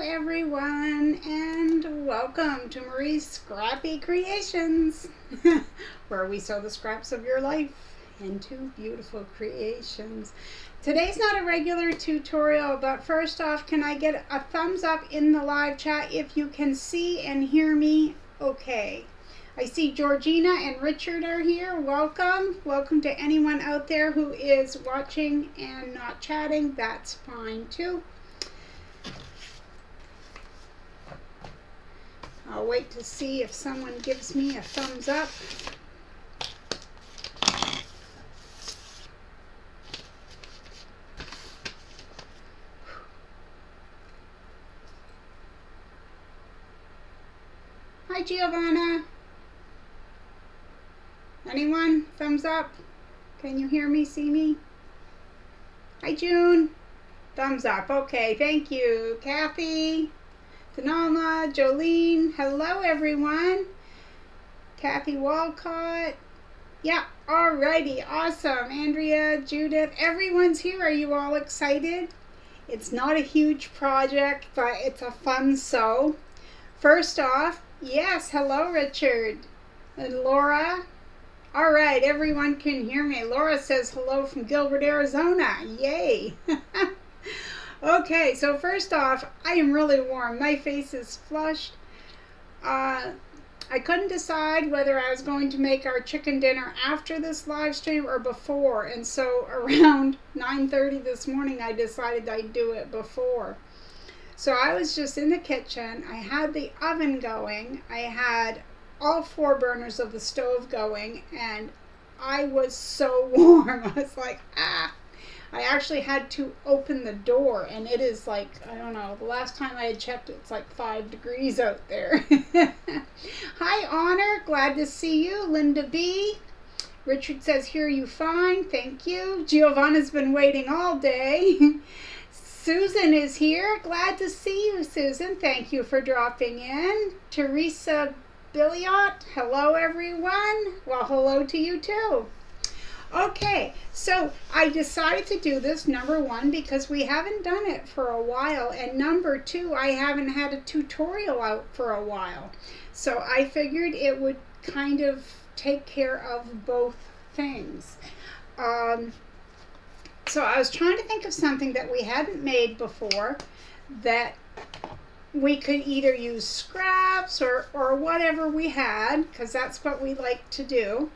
everyone, and welcome to Marie's Scrappy Creations, where we sew the scraps of your life into beautiful creations. Today's not a regular tutorial, but first off, can I get a thumbs up in the live chat if you can see and hear me okay? I see Georgina and Richard are here. Welcome. Welcome to anyone out there who is watching and not chatting. That's fine too. I'll wait to see if someone gives me a thumbs up. Hi, Giovanna. Anyone? Thumbs up? Can you hear me, see me? Hi, June. Thumbs up. Okay, thank you. Kathy, Tanalma, Jolene. Hello, everyone. Kathy Walcott. Yeah, alrighty. Awesome. Andrea, Judith. Everyone's here. Are you all excited? It's not a huge project, but it's a fun sew. First off, yes, hello, Richard. And Laura. All right, everyone can hear me. Laura says hello from Gilbert, Arizona. Yay. Okay, so first off, I am really warm. My face is flushed. I couldn't decide whether I was going to make our chicken dinner after this live stream or before. And so around 9:30 this morning, I decided I'd do it before. So I was just in the kitchen. I had the oven going. I had all 4 burners of the stove going, and I was so warm. I was like, ah. I actually had to open the door, and it is like, I don't know, the last time I had checked, it's like 5 degrees out there. Hi, Honor. Glad to see you. Linda B. Richard says, hear you fine. Thank you. Giovanna's been waiting all day. Susan is here. Glad to see you, Susan. Thank you for dropping in. Teresa Billiot. Hello, everyone. Well, hello to you, too. Okay, so I decided to do this, number 1, because we haven't done it for a while, and number 2, I haven't had a tutorial out for a while. So I figured it would kind of take care of both things. So I was trying to think of something that we hadn't made before that we could either use scraps or whatever we had, because that's what we like to do.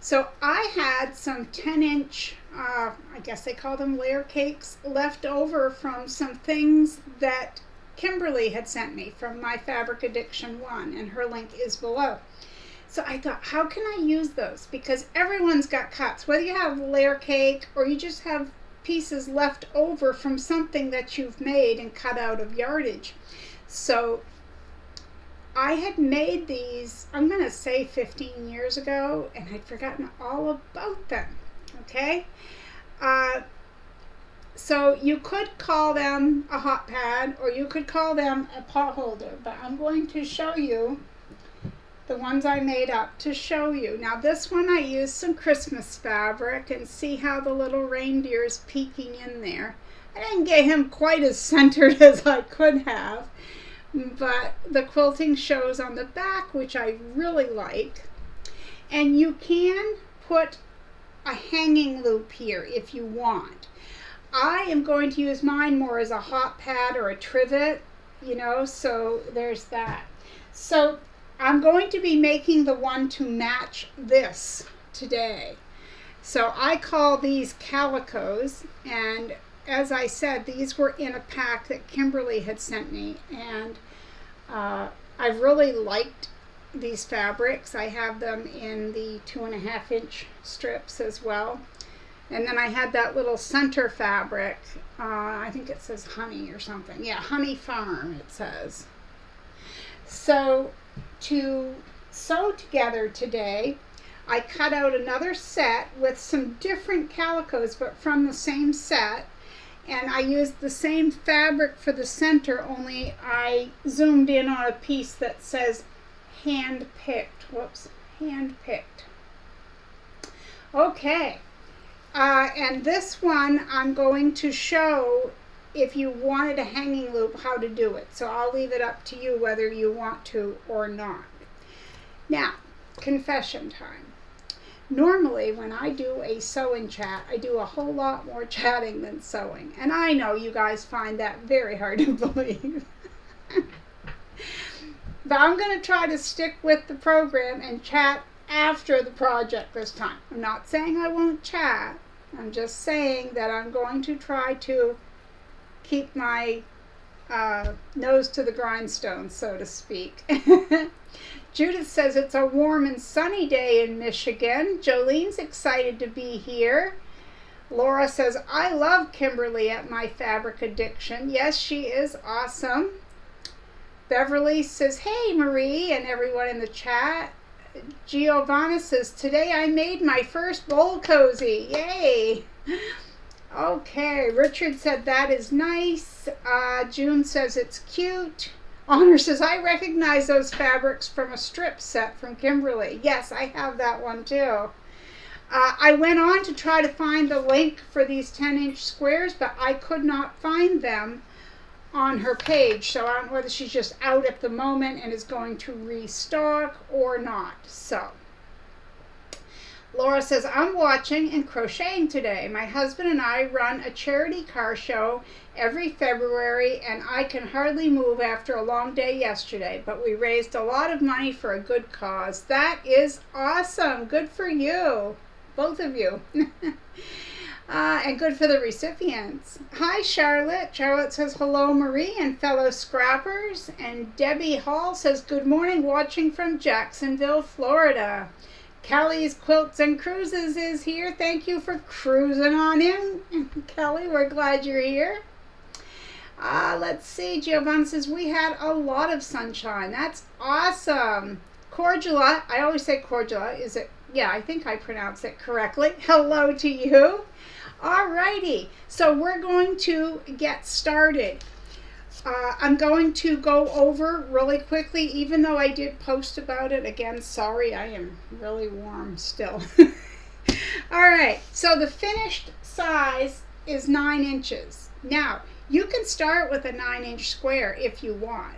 So I had some 10-inch, I guess they call them layer cakes, left over from some things that Kimberly had sent me from my Fabric Addiction 1, and her link is below. So I thought, how can I use those? Because everyone's got cuts, whether you have layer cake or you just have pieces left over from something that you've made and cut out of yardage. So I had made these, I'm going to say 15 years ago, and I'd forgotten all about them, okay? So you could call them a hot pad, or you could call them a pot holder, but I'm going to show you the ones I made up to show you. Now this one I used some Christmas fabric, and see how the little reindeer's peeking in there. I didn't get him quite as centered as I could have, but the quilting shows on the back, which I really like. And you can put a hanging loop here if you want. I am going to use mine more as a hot pad or a trivet, you know, so there's that. So I'm going to be making the one to match this today. So I call these calicos, and as I said, these were in a pack that Kimberly had sent me, and I really liked these fabrics. I have them in the 2.5-inch strips as well. And then I had that little center fabric. I think it says Honey or something. Yeah, Honey Farm it says. So to sew together today, I cut out another set with some different calicos, but from the same set. And I used the same fabric for the center, only I zoomed in on a piece that says hand-picked. Whoops, hand-picked. Okay, and this one I'm going to show if you wanted a hanging loop, how to do it. So I'll leave it up to you whether you want to or not. Now, confession time. Normally, when I do a sewing chat, I do a whole lot more chatting than sewing. And I know you guys find that very hard to believe. But I'm going to try to stick with the program and chat after the project this time. I'm not saying I won't chat. I'm just saying that I'm going to try to keep my nose to the grindstone, so to speak. Judith says it's a warm and sunny day in Michigan. Jolene's excited to be here. Laura says, I love Kimberly at My Fabric Addiction. Yes, she is awesome. Beverly says, hey, Marie, and everyone in the chat. Giovanna says, today I made my first bowl cozy. Yay! Okay, Richard said that is nice. June says it's cute. Honor says, I recognize those fabrics from a strip set from Kimberly. Yes, I have that one too. I went on to try to find the link for these 10-inch squares, but I could not find them on her page. So I don't know whether she's just out at the moment and is going to restock or not. So Laura says, I'm watching and crocheting today. My husband and I run a charity car show every February, and I can hardly move after a long day yesterday, but we raised a lot of money for a good cause. That is awesome. Good for you, both of you. And good for the recipients. Hi, Charlotte. Charlotte says, hello, Marie and fellow scrappers. And Debbie Hall says, good morning, watching from Jacksonville, Florida. Kelly's Quilts and Cruises is here. Thank you for cruising on in. Kelly, we're glad you're here. Let's see. Giovanna says, we had a lot of sunshine. That's awesome. Cordula, I always say Cordula. Is it? Yeah, I think I pronounce it correctly. Hello to you. Alrighty. So we're going to get started. I'm going to go over really quickly, even though I did post about it. Again, sorry, I am really warm still. All right, so the finished size is 9 inches. Now, you can start with a 9-inch square if you want.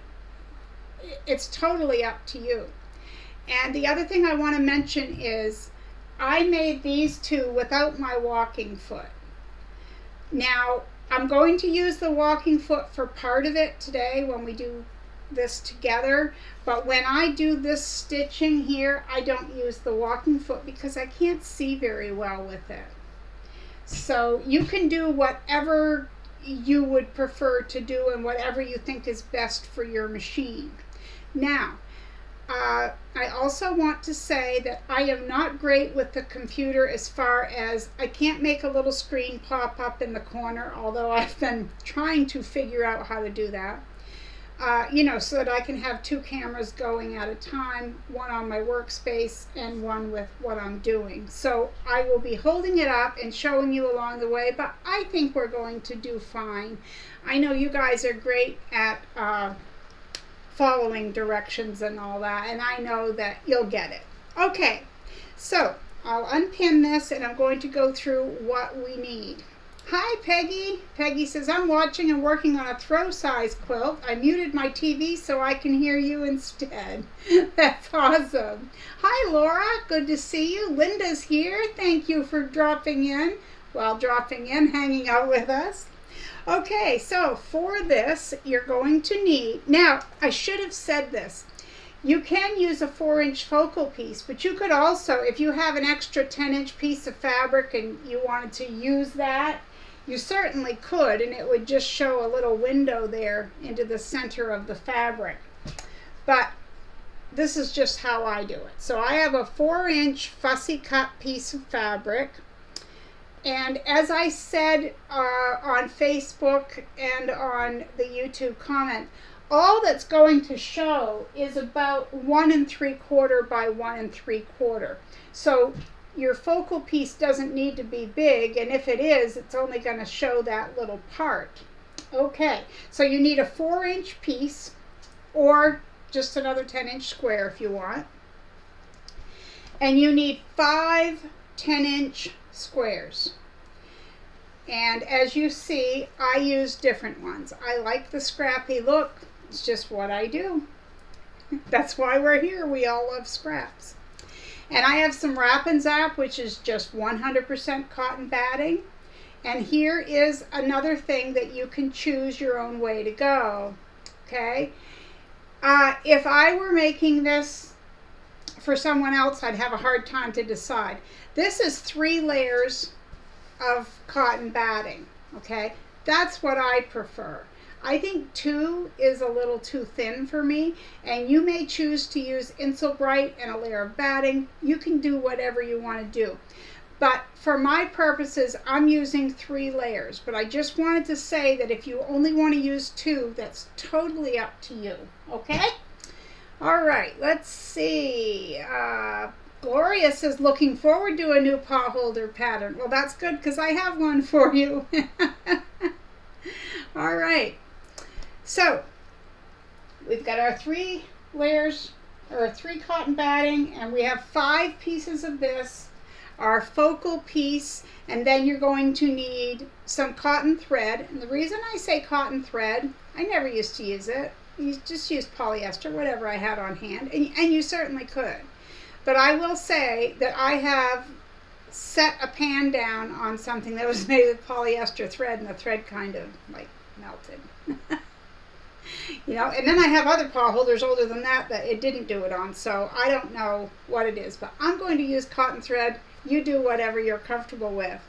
It's totally up to you. And the other thing I want to mention is I made these two without my walking foot. Now, I'm going to use the walking foot for part of it today when we do this together, but when I do this stitching here, I don't use the walking foot because I can't see very well with it. So you can do whatever you would prefer to do and whatever you think is best for your machine. Now, I also want to say that I am not great with the computer as far as I can't make a little screen pop up in the corner, although I've been trying to figure out how to do that. So that I can have 2 cameras going at a time, one on my workspace and one with what I'm doing. So I will be holding it up and showing you along the way, but I think we're going to do fine. I know you guys are great at following directions and all that, and I know that you'll get it. Okay, so I'll unpin this and I'm going to go through what we need. Hi, Peggy. Peggy says, I'm watching and working on a throw size quilt. I muted my TV so I can hear you instead. That's awesome. Hi, Laura. Good to see you. Linda's here. Thank you for dropping in. Well, dropping in, hanging out with us. Okay, so for this, you're going to need, now, I should have said this. You can use a 4-inch focal piece, but you could also, if you have an extra 10-inch piece of fabric and you wanted to use that, you certainly could, and it would just show a little window there into the center of the fabric. But this is just how I do it. So I have a 4-inch fussy cut piece of fabric. And as I said on Facebook and on the YouTube comment, all that's going to show is about 1 3/4 by 1 3/4. So your focal piece doesn't need to be big, and if it is, it's only going to show that little part. Okay, so you need a 4-inch piece or just another 10-inch square if you want. And you need 5 10-inch squares. And as you see, I use different ones. I like the scrappy look. It's just what I do. That's why we're here. We all love scraps. And I have some Wrap and Zap, which is just 100% cotton batting. And here is another thing that you can choose your own way to go. Okay? If I were making this for someone else, I'd have a hard time to decide. This is 3 layers of cotton batting. Okay? That's what I prefer. I think 2 is a little too thin for me, and you may choose to use Insel Bright and a layer of batting. You can do whatever you want to do. But for my purposes, I'm using 3 layers. But I just wanted to say that if you only want to use 2, that's totally up to you. Okay? All right, let's see. Gloria says, looking forward to a new pot holder pattern. Well, that's good because I have one for you. All right. So, we've got our 3 layers, or 3 cotton batting, and we have 5 pieces of this, our focal piece, and then you're going to need some cotton thread. And the reason I say cotton thread, I never used to use it. You just use polyester, whatever I had on hand, and you certainly could. But I will say that I have set a pan down on something that was made with polyester thread, and the thread kind of like melted. You know, and then I have other pot holders older than that it didn't do it on, so I don't know what it is, but I'm going to use cotton thread. You do whatever you're comfortable with.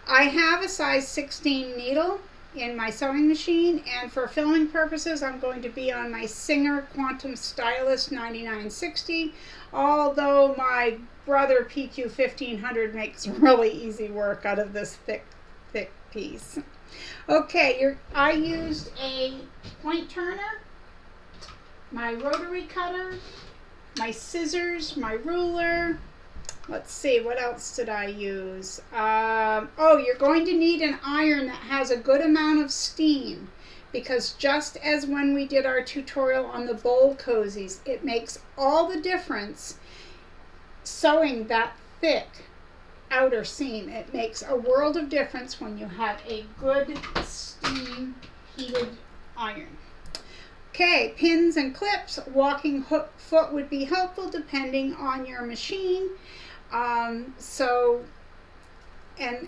I have a size 16 needle in my sewing machine, and for filming purposes, I'm going to be on my Singer Quantum Stylus 9960, although my brother PQ 1500 makes really easy work out of this thick piece. Okay, I used a point turner, my rotary cutter, my scissors, my ruler. Let's see, what else did I use? Oh, you're going to need an iron that has a good amount of steam, because just as when we did our tutorial on the bowl cozies, it makes all the difference sewing that thick outer seam. It makes a world of difference when you have a good steam heated iron. Okay, pins and clips, walking foot would be helpful depending on your machine. And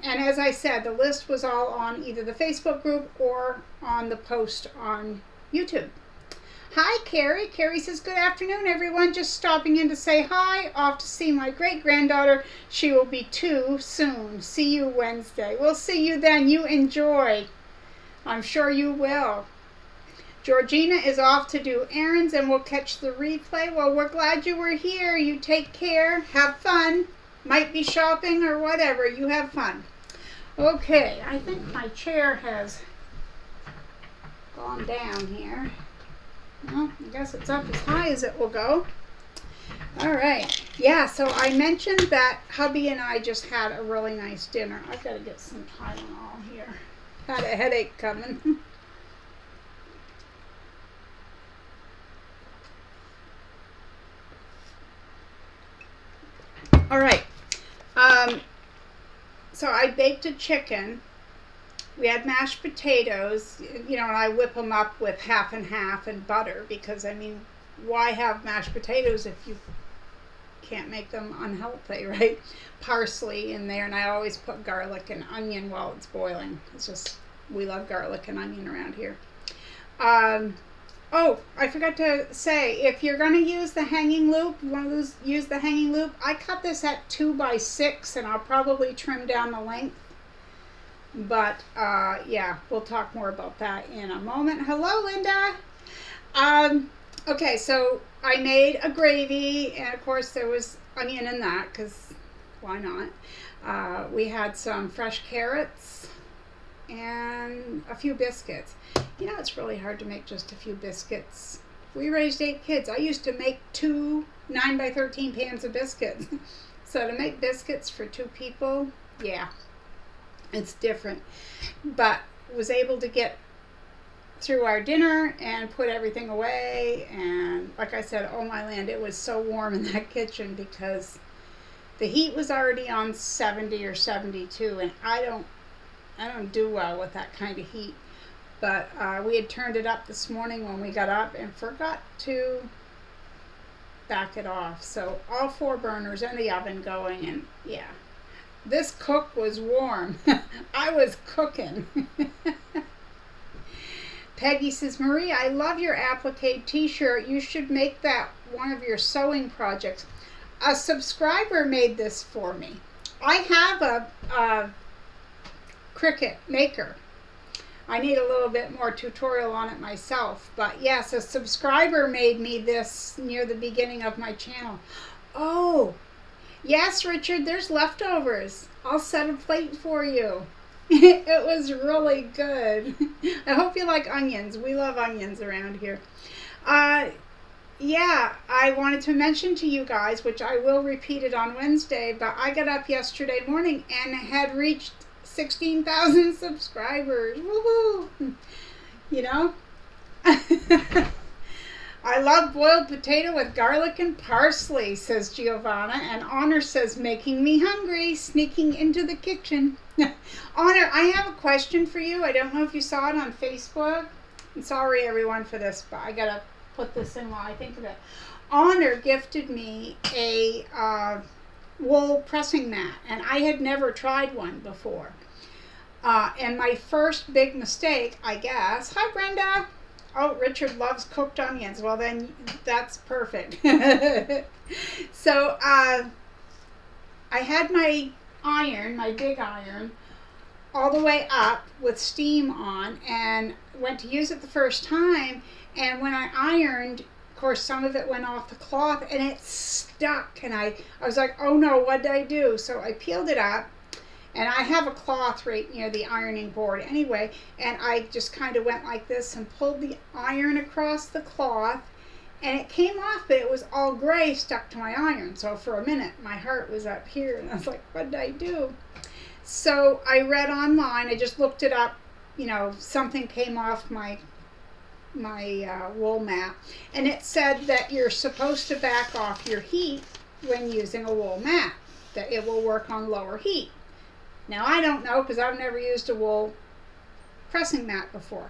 as I said, the list was all on either the Facebook group or on the post on YouTube. Hi, Carrie. Carrie says, good afternoon, everyone. Just stopping in to say hi. Off to see my great-granddaughter. She will be 2 soon. See you Wednesday. We'll see you then. You enjoy. I'm sure you will. Georgina is off to do errands and will catch the replay. Well, we're glad you were here. You take care. Have fun. Might be shopping or whatever. You have fun. Okay, I think my chair has gone down here. Well, I guess it's up as high as it will go. All right. Yeah, so I mentioned that hubby and I just had a really nice dinner. I've got to get some Tylenol here. Had a headache coming. All right. So I baked a chicken. We had mashed potatoes, you know, and I whip them up with half and half and butter because, I mean, why have mashed potatoes if you can't make them unhealthy, right? Parsley in there, and I always put garlic and onion while it's boiling. It's just, we love garlic and onion around here. Oh, I forgot to say, if you're going to use the hanging loop, you want to use the hanging loop, I cut this at 2 by 6, and I'll probably trim down the length. But, yeah, we'll talk more about that in a moment. Hello, Linda. Okay, so I made a gravy, and of course there was onion in that, because why not? We had some fresh carrots and a few biscuits. You know, it's really hard to make just a few biscuits. We raised 8 kids. I used to make 2 9 by 13 pans of biscuits. So to make biscuits for 2 people, yeah. It's different, but was able to get through our dinner and put everything away. And like I said, oh my land, it was so warm in that kitchen because the heat was already on 70 or 72, and I don't I don't do well with that kind of heat. But we had turned it up this morning when we got up and forgot to back it off. So all 4 burners and the oven going, and yeah. This cook was warm. I was cooking. Peggy says, Marie, I love your applique t-shirt. You should make that one of your sewing projects. A subscriber made this for me. I have a Cricut maker. I need a little bit more tutorial on it myself. But yes, a subscriber made me this near the beginning of my channel. Oh, yes, Richard, there's leftovers. I'll set a plate for you. It was really good. I hope you like onions. We love onions around here. Yeah, I wanted to mention to you guys, which I will repeat it on Wednesday, but I got up yesterday morning and had reached 16,000 subscribers. Woohoo! You know? I love boiled potato with garlic and parsley, says Giovanna. And Honor says, making me hungry, sneaking into the kitchen. Honor, I have a question for you. I don't know if you saw it on Facebook. I'm sorry, everyone, for this, but I got to put this in while I think of it. Honor gifted me a wool pressing mat, and I had never tried one before. And my first big mistake, I guess. Hi, Brenda. Oh, Richard loves cooked onions. Well, then that's perfect. So I had my iron, my big iron, all the way up with steam on, and went to use it the first time. And when I ironed, of course, some of it went off the cloth, and it stuck. And I was like, oh no, what did I do? So I peeled it up. And I have a cloth right near the ironing board anyway, and I just kind of went like this and pulled the iron across the cloth, and it came off, but it was all gray stuck to my iron. So for a minute, my heart was up here, and I was like, what did I do? So I read online, I just looked it up, you know, something came off my wool mat, and it said that you're supposed to back off your heat when using a wool mat, that it will work on lower heat. Now, I don't know because I've never used a wool pressing mat before.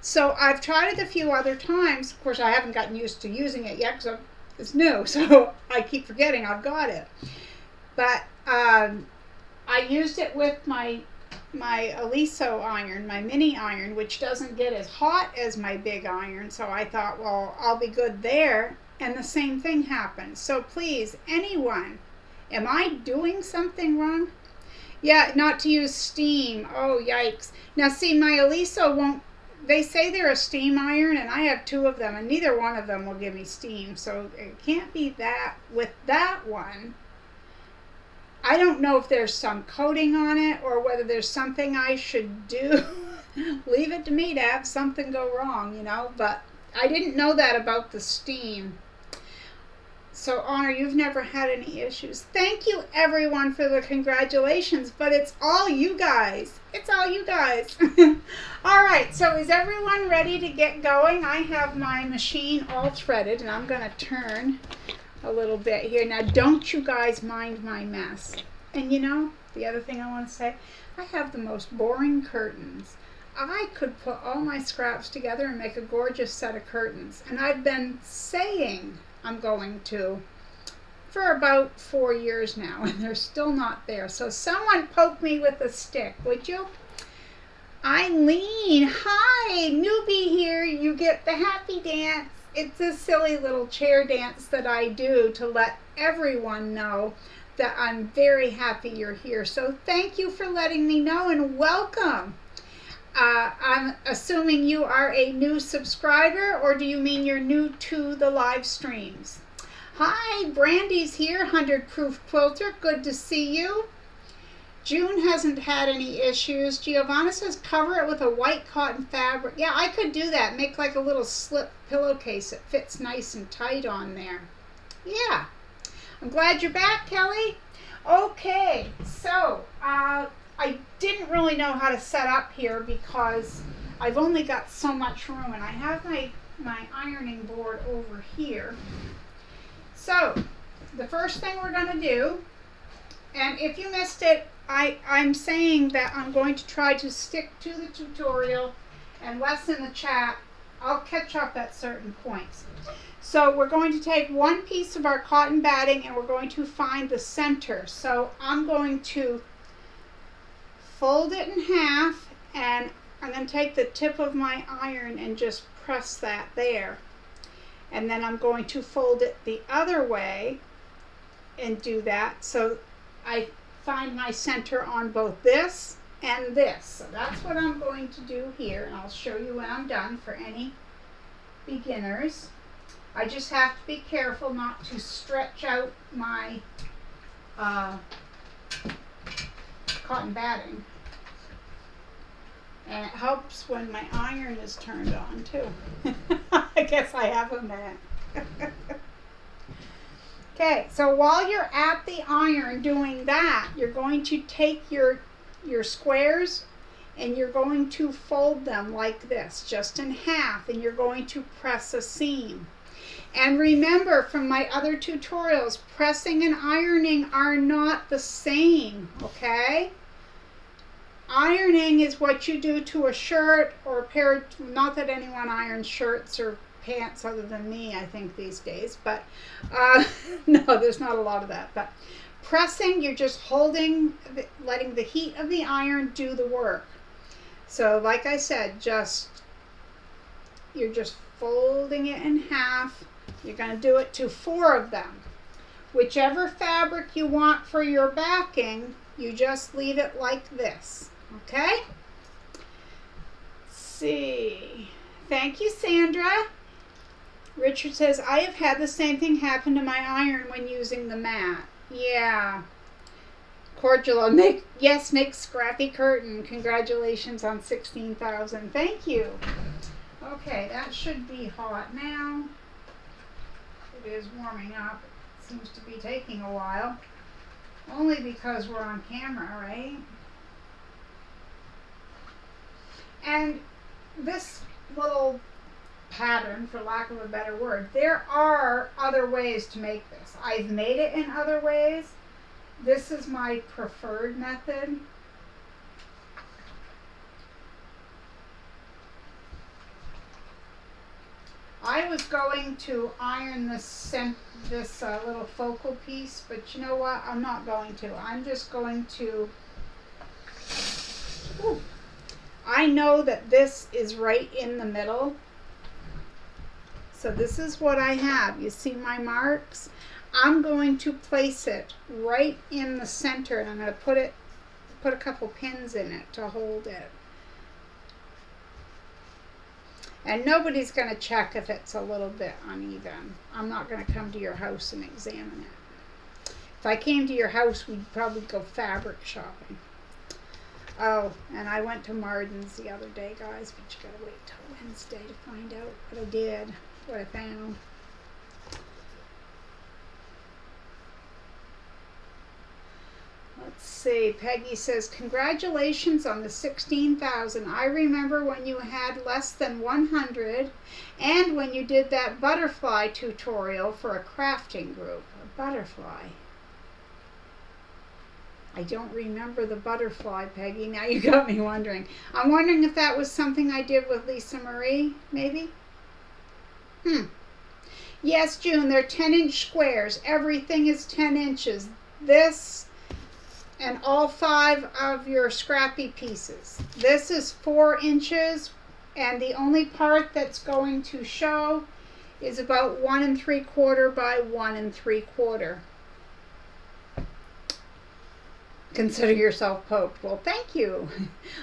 So I've tried it a few other times. Of course, I haven't gotten used to using it yet because it's new, so I keep forgetting I've got it. But I used it with my Aliso iron, my mini iron, which doesn't get as hot as my big iron. So I thought, well, I'll be good there. And the same thing happened. So please, anyone, am I doing something wrong? Yeah, not to use steam. Oh, yikes. Now, see, my Aliso won't, they say they're a steam iron, and I have 2 of them, and neither one of them will give me steam. So it can't be that with that one. I don't know if there's some coating on it or whether there's something I should do. Leave it to me to have something go wrong, you know, but I didn't know that about the steam. So, Honor, you've never had any issues. Thank you, everyone, for the congratulations, but it's all you guys. It's all you guys. All right, so is everyone ready to get going? I have my machine all threaded, and I'm going to turn a little bit here. Now, don't you guys mind my mess. And, you know, the other thing I want to say, I have the most boring curtains. I could put all my scraps together and make a gorgeous set of curtains. And I've been saying I'm going to for about 4 years now, and they're still not there. So someone poke me with a stick, would you? Eileen, hi, newbie here. You get the happy dance. It's a silly little chair dance that I do to let everyone know that I'm very happy you're here. So thank you for letting me know, and welcome. I'm assuming you are a new subscriber, or do you mean you're new to the live streams? Hi, Brandy's here, 100 Proof Quilter. Good to see you. June hasn't had any issues. Giovanna says cover it with a white cotton fabric. Yeah, I could do that. Make like a little slip pillowcase. It fits nice and tight on there. Yeah. I'm glad you're back, Kelly. Okay, so I didn't really know how to set up here because I've only got so much room, and I have my ironing board over here. So the first thing we're going to do, And if you missed it, I'm saying that I'm going to try to stick to the tutorial and lessen the chat. I'll catch up at certain points. So we're going to take one piece of our cotton batting and we're going to find the center. So I'm going to fold it in half and I'm going to take the tip of my iron and just press that there. And then I'm going to fold it the other way and do that. So I find my center on both this and this. So that's what I'm going to do here, and I'll show you when I'm done for any beginners. I just have to be careful not to stretch out my cotton batting. And it helps when my iron is turned on too. I guess I have a minute. Okay, so while you're at the iron doing that, you're going to take your squares and you're going to fold them like this, just in half, and you're going to press a seam. And remember from my other tutorials, pressing and ironing are not the same, okay? Ironing is what you do to a shirt or a pair of, not that anyone irons shirts or pants other than me, I think, these days, but no, there's not a lot of that. But pressing, you're just holding, letting the heat of the iron do the work. So like I said, you're just folding it in half. You're going to do it to 4 of them. Whichever fabric you want for your backing, you just leave it like this. Okay? Let's see. Thank you, Sandra. Richard says, I have had the same thing happen to my iron when using the mat. Yeah. Cordula, make Scrappy curtain. Congratulations on 16,000. Thank you. Okay, that should be hot now. It is warming up. It seems to be taking a while. Only because we're on camera, right? And this little pattern, for lack of a better word, there are other ways to make this. I've made it in other ways. This is my preferred method. I was going to iron this little focal piece, but you know what? I'm not going to. I'm just going to... Ooh. I know that this is right in the middle. So this is what I have. You see my marks? I'm going to place it right in the center, and I'm going to put a couple pins in it to hold it. And nobody's going to check if it's a little bit uneven. I'm not going to come to your house and examine it. If I came to your house, we'd probably go fabric shopping. Oh, and I went to Marden's the other day, guys, but you gotta wait till Wednesday to find out what I did, what I found. Let's see, Peggy says, congratulations on the 16,000. I remember when you had less than 100 and when you did that butterfly tutorial for a crafting group. A butterfly. I don't remember the butterfly, Peggy. Now you got me wondering. I'm wondering if that was something I did with Lisa Marie, maybe? Yes, June, they're 10-inch squares. Everything is 10 inches. This and all 5 of your scrappy pieces. This is 4 inches, and the only part that's going to show is about 1 3/4 by 1 3/4. Consider yourself poked. Well, thank you.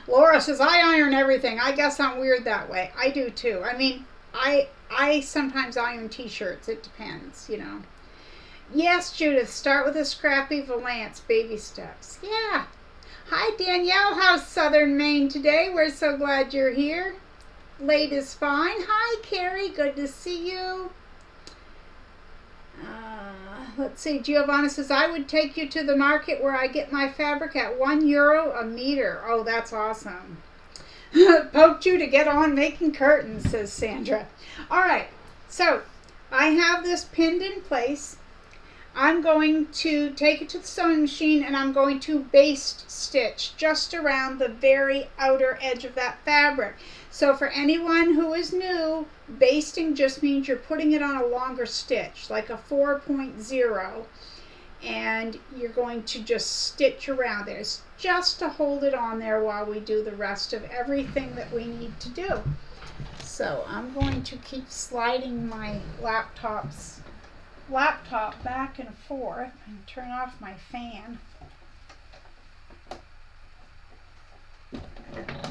Laura says, I iron everything. I guess I'm weird that way. I do too. I mean, I sometimes iron t-shirts. It depends, you know. Yes, Judith, start with a Scrappy Valance, baby steps. Yeah. Hi, Danielle. How's Southern Maine today? We're so glad you're here. Late is fine. Hi, Carrie. Good to see you. Let's see, Giovanna says, I would take you to the market where I get my fabric at €1 a meter. Oh, that's awesome. Poked you to get on making curtains, says Sandra. All right, so I have this pinned in place. I'm going to take it to the sewing machine and I'm going to baste stitch just around the very outer edge of that fabric. So for anyone who is new, basting just means you're putting it on a longer stitch, like a 4.0, and you're going to just stitch around there. It's just to hold it on there while we do the rest of everything that we need to do. So I'm going to keep sliding my laptop back and forth and turn off my fan.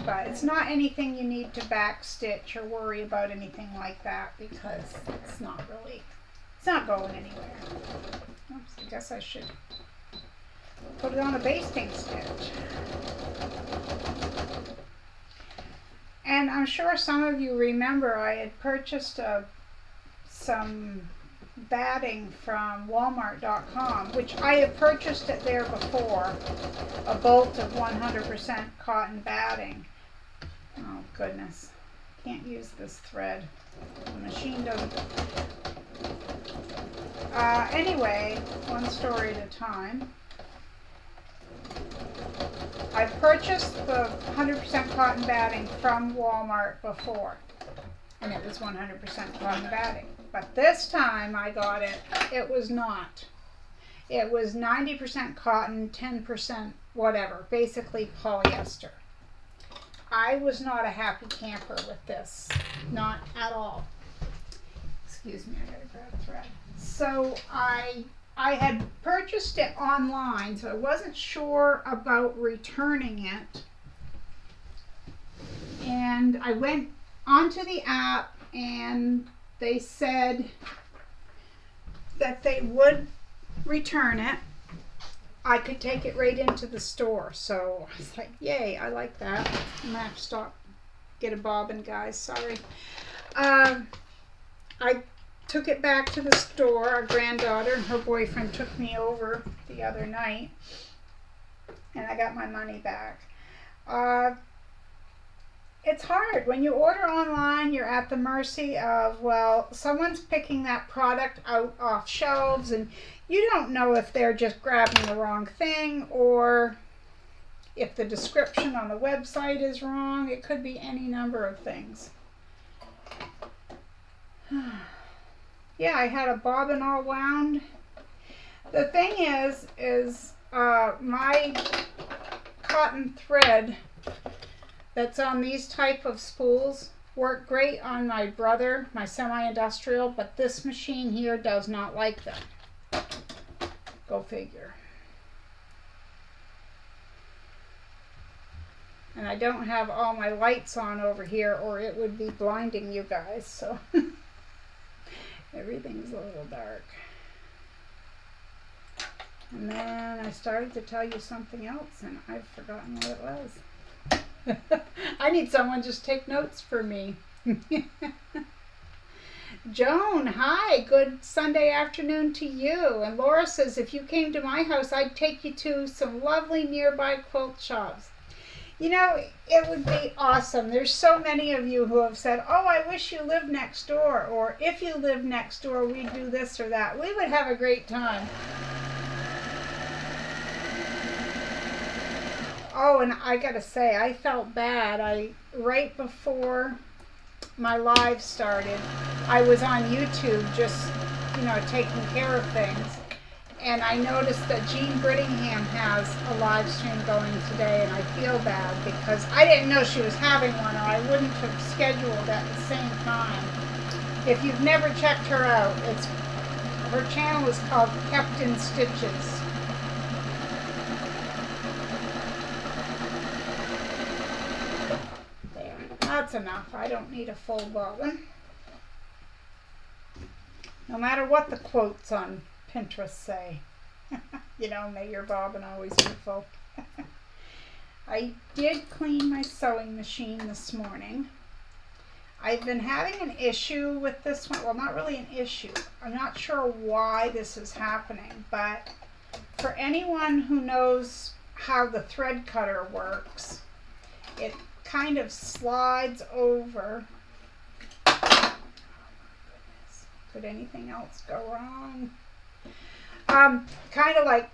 But it's not anything you need to back stitch or worry about anything like that, because it's not going anywhere. Oops, I guess I should put it on a basting stitch. And I'm sure some of you remember I had purchased some batting from Walmart.com, which I have purchased it there before, a bolt of 100% cotton batting. Oh goodness, can't use this thread. The machine doesn't. Anyway, one story at a time. I purchased the 100% cotton batting from Walmart before, and it was 100% cotton batting. But this time I got it, it was not. It was 90% cotton, 10% whatever, basically polyester. I was not a happy camper with this, not at all. Excuse me, I gotta grab a thread. So I had purchased it online, so I wasn't sure about returning it. And I went onto the app and they said that they would return it. I could take it right into the store. So I was like, yay, I like that. I'm gonna have to stop, get a bobbin, guys, sorry. I took it back to the store. Our granddaughter and her boyfriend took me over the other night, and I got my money back. It's hard. When you order online, you're at the mercy of, well, someone's picking that product out off shelves, and you don't know if they're just grabbing the wrong thing or if the description on the website is wrong. It could be any number of things. Yeah, I had a bobbin all wound. The thing is my cotton thread that's on these type of spools work great on my brother, my semi-industrial, but this machine here does not like them. Go figure. And I don't have all my lights on over here or it would be blinding you guys, so everything's a little dark. And then I started to tell you something else and I've forgotten what it was. I need someone just take notes for me. Joan, hi, good Sunday afternoon to you. And Laura says, if you came to my house, I'd take you to some lovely nearby quilt shops. You know, it would be awesome. There's so many of you who have said, oh, I wish you lived next door, or if you lived next door, we'd do this or that. We would have a great time. Oh, and I gotta say, I felt bad. Right before my live started, I was on YouTube just, taking care of things. And I noticed that Jean Brittingham has a live stream going today, and I feel bad because I didn't know she was having one, or I wouldn't have scheduled at the same time. If you've never checked her out, her channel is called Kept in Stitches. That's enough. I don't need a full bobbin. No matter what the quotes on Pinterest say. May your bobbin always be full. I did clean my sewing machine this morning. I've been having an issue with this one. Well, not really an issue. I'm not sure why this is happening, but for anyone who knows how the thread cutter works, it kind of slides over. Oh my goodness. Could anything else go wrong? kind of like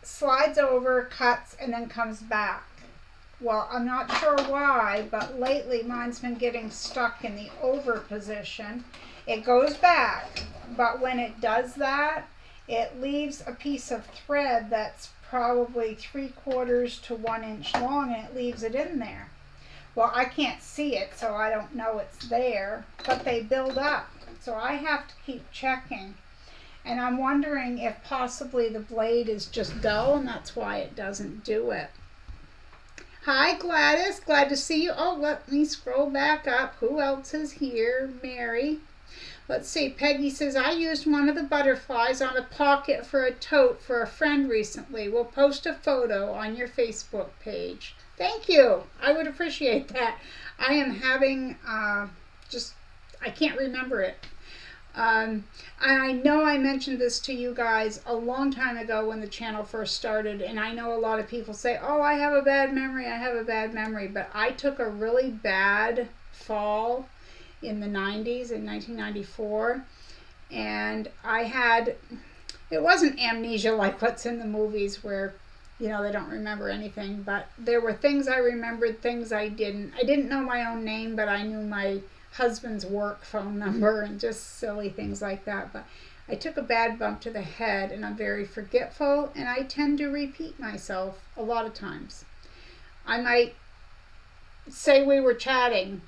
slides over, cuts, and then comes back. Well, I'm not sure why, but lately mine's been getting stuck in the over position. It goes back, but when it does that, it leaves a piece of thread that's probably 3/4 to 1 inch long, and it leaves it in there. Well, I can't see it, so I don't know it's there, but they build up, so I have to keep checking. And I'm wondering if possibly the blade is just dull, and that's why it doesn't do it. Hi, Gladys. Glad to see you. Oh, let me scroll back up. Who else is here? Mary. Let's see. Peggy says, I used one of the butterflies on a pocket for a tote for a friend recently. We'll post a photo on your Facebook page. Thank you. I would appreciate that. I am having I can't remember it. I know I mentioned this to you guys a long time ago when the channel first started, and I know a lot of people say, oh, I have a bad memory, but I took a really bad fall in the 90s, in 1994, and it wasn't amnesia like what's in the movies where, they don't remember anything, but there were things I remembered, things I didn't. I didn't know my own name, but I knew my husband's work phone number and just silly things like that. But I took a bad bump to the head, and I'm very forgetful, and I tend to repeat myself a lot of times. I might say we were chatting,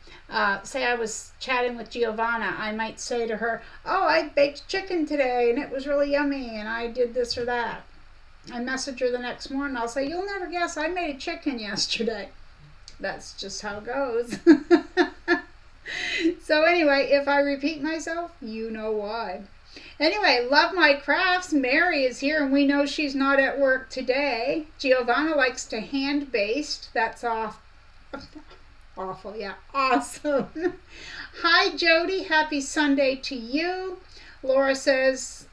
say I was chatting with Giovanna. I might say to her, oh, I baked chicken today and it was really yummy and I did this or that. I message her the next morning, I'll say, you'll never guess, I made chicken yesterday. That's just how it goes. So anyway, if I repeat myself, you know why. Anyway, love my crafts. Mary is here, and we know she's not at work today. Giovanna likes to hand baste. That's awful, yeah, awesome. Hi, Jody. Happy Sunday to you. Laura says,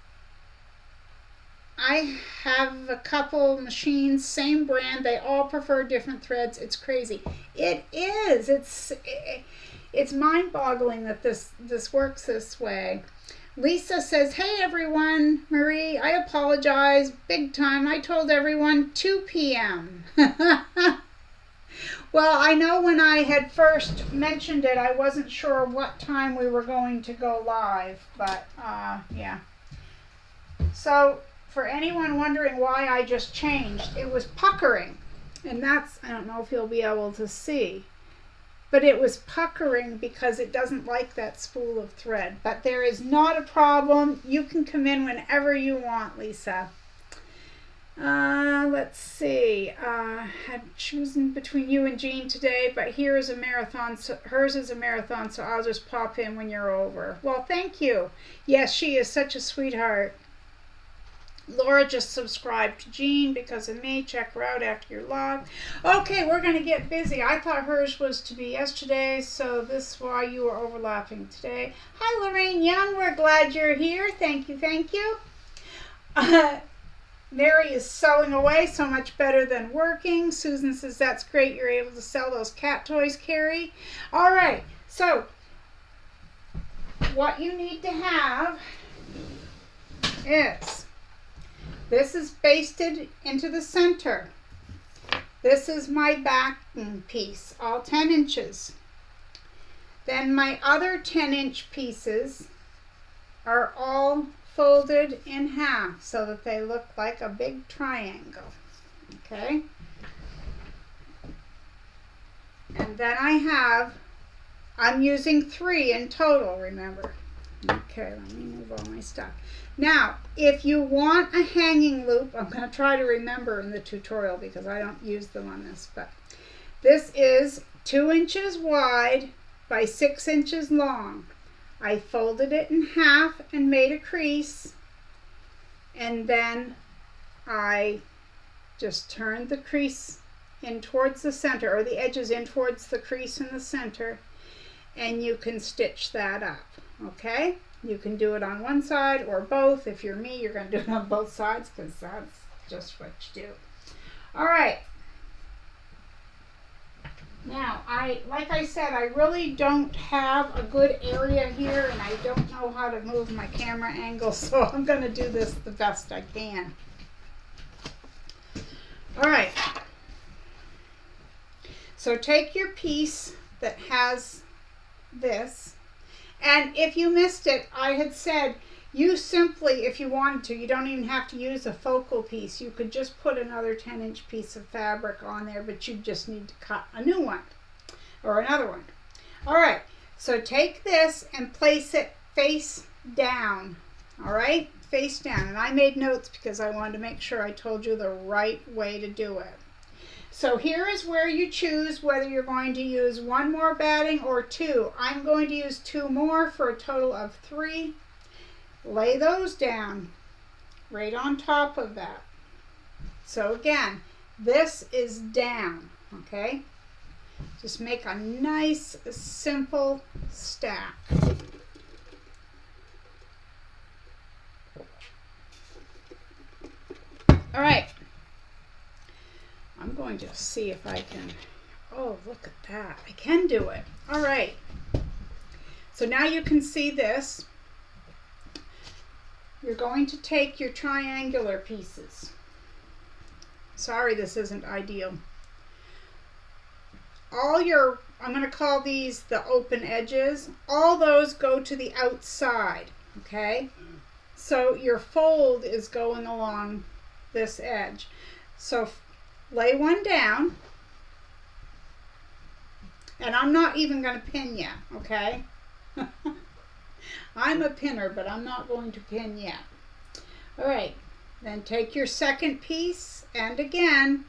I have a couple machines, same brand. They all prefer different threads. It's crazy. It is. It's mind-boggling that this works this way. Lisa says, hey everyone, Marie, I apologize big time. I told everyone 2 p.m. Well, I know when I had first mentioned it, I wasn't sure what time we were going to go live, but yeah. So for anyone wondering why I just changed, it was puckering, and that's, I don't know if you'll be able to see, but it was puckering because it doesn't like that spool of thread. But there is not a problem. You can come in whenever you want, Lisa. Let's see. Had chosen between you and Jean today, but here is a marathon. So hers is a marathon, so I'll just pop in when you're over. Well, thank you. Yes, she is such a sweetheart. Laura just subscribed to Jean because of me. Check her out after you're logged. Okay, we're going to get busy. I thought hers was to be yesterday, so this is why you are overlapping today. Hi, Lorraine Young. We're glad you're here. Thank you, thank you. Mary is sewing away, so much better than working. Susan says, that's great. You're able to sell those cat toys, Carrie. All right, so what you need to have is... this is basted into the center. This is my backing piece, all 10 inches. Then my other 10-inch pieces are all folded in half so that they look like a big triangle. Okay? And then I'm using 3 in total, remember. Okay, let me move all my stuff. Now, if you want a hanging loop, I'm going to try to remember in the tutorial because I don't use them on this, but this is 2 inches wide by 6 inches long. I folded it in half and made a crease, and then I just turned the crease in towards the center, or the edges in towards the crease in the center, and you can stitch that up, okay? You can do it on one side or both. If you're me, you're going to do it on both sides because that's just what you do. All right. Now, like I said, I really don't have a good area here, and I don't know how to move my camera angle, so I'm going to do this the best I can. All right. So take your piece that has this, and if you missed it, I had said you simply, if you wanted to, you don't even have to use a focal piece. You could just put another 10-inch piece of fabric on there, but you just need to cut a new one or another one. All right, so take this and place it face down. All right, face down. And I made notes because I wanted to make sure I told you the right way to do it. So here is where you choose whether you're going to use one more batting or two. I'm going to use two more for a total of 3. Lay those down right on top of that. So again, this is down, okay? Just make a nice, simple stack. All right. I'm going to see if I can, oh, look at that. I can do it. All right. So now you can see this. You're going to take your triangular pieces. Sorry, this isn't ideal. All your, I'm going to call these the open edges. All those go to the outside, okay? So your fold is going along this edge. So lay one down. And I'm not even going to pin yet, okay? I'm a pinner, but I'm not going to pin yet. All right, then take your second piece, and again,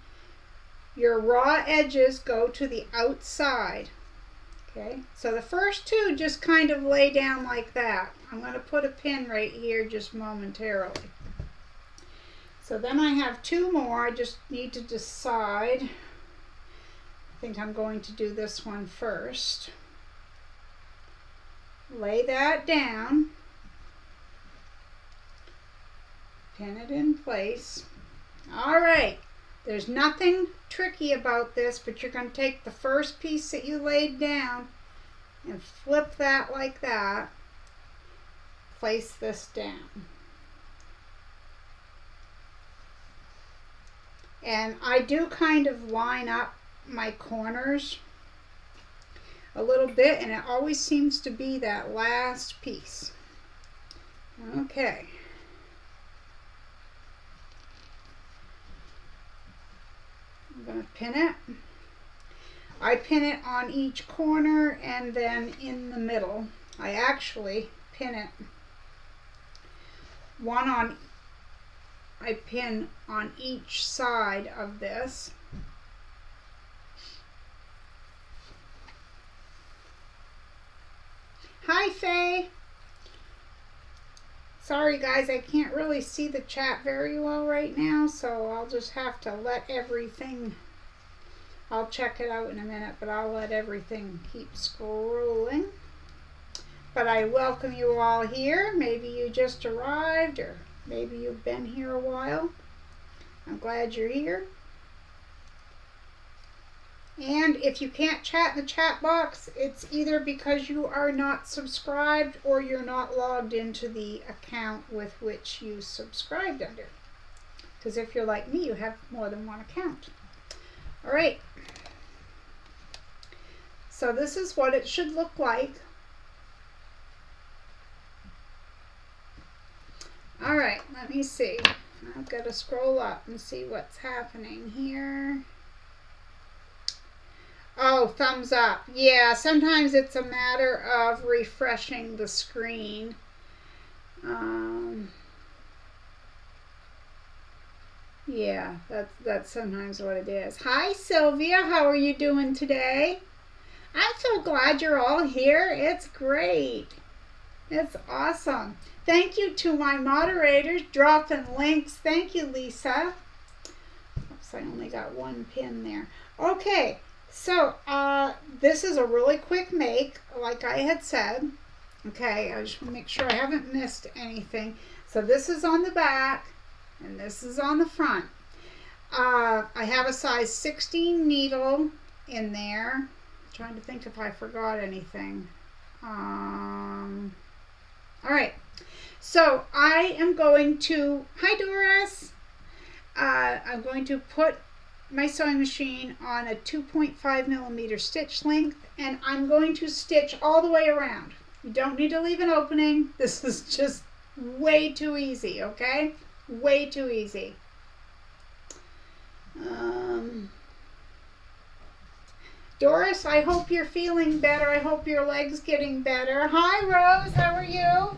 your raw edges go to the outside. Okay, so the first two just kind of lay down like that. I'm going to put a pin right here just momentarily. So then I have 2 more. I just need to decide. I think I'm going to do this one first. Lay that down, pin it in place. All right, there's nothing tricky about this, but you're going to take the first piece that you laid down and flip that like that. Place this down. And I do kind of line up my corners a little bit, and it always seems to be that last piece. Okay. I'm going to pin it. I pin it on each corner and then in the middle. I actually pin it I pin on each side of this. Hi, Faye. Sorry, guys, I can't really see the chat very well right now, so I'll just have to let everything, I'll check it out in a minute, but I'll let everything keep scrolling. But I welcome you all here. Maybe you just arrived, or maybe you've been here a while. I'm glad you're here. And if you can't chat in the chat box, it's either because you are not subscribed or you're not logged into the account with which you subscribed under. Because if you're like me, you have more than one account. All right. So this is what it should look like. All right, let me see. I've got to scroll up and see what's happening here. Oh, thumbs up. Yeah, sometimes it's a matter of refreshing the screen. Yeah, that's sometimes what it is. Hi, Sylvia. How are you doing today? I'm so glad you're all here. It's great. It's awesome. Thank you to my moderators dropping links. Thank you, Lisa. Oops, I only got one pin there. Okay, so this is a really quick make, like I had said. Okay, I just want to make sure I haven't missed anything. So this is on the back, and this is on the front. I have a size 16 needle, in there. I'm trying to think if I forgot anything. All right, so I am going to, hi Doris, I'm going to put my sewing machine on a 2.5 millimeter stitch length, and I'm going to stitch all the way around. You don't need to leave an opening. This is just way too easy, okay? Way too easy. Doris, I hope you're feeling better. I hope your leg's getting better. Hi, Rose. How are you?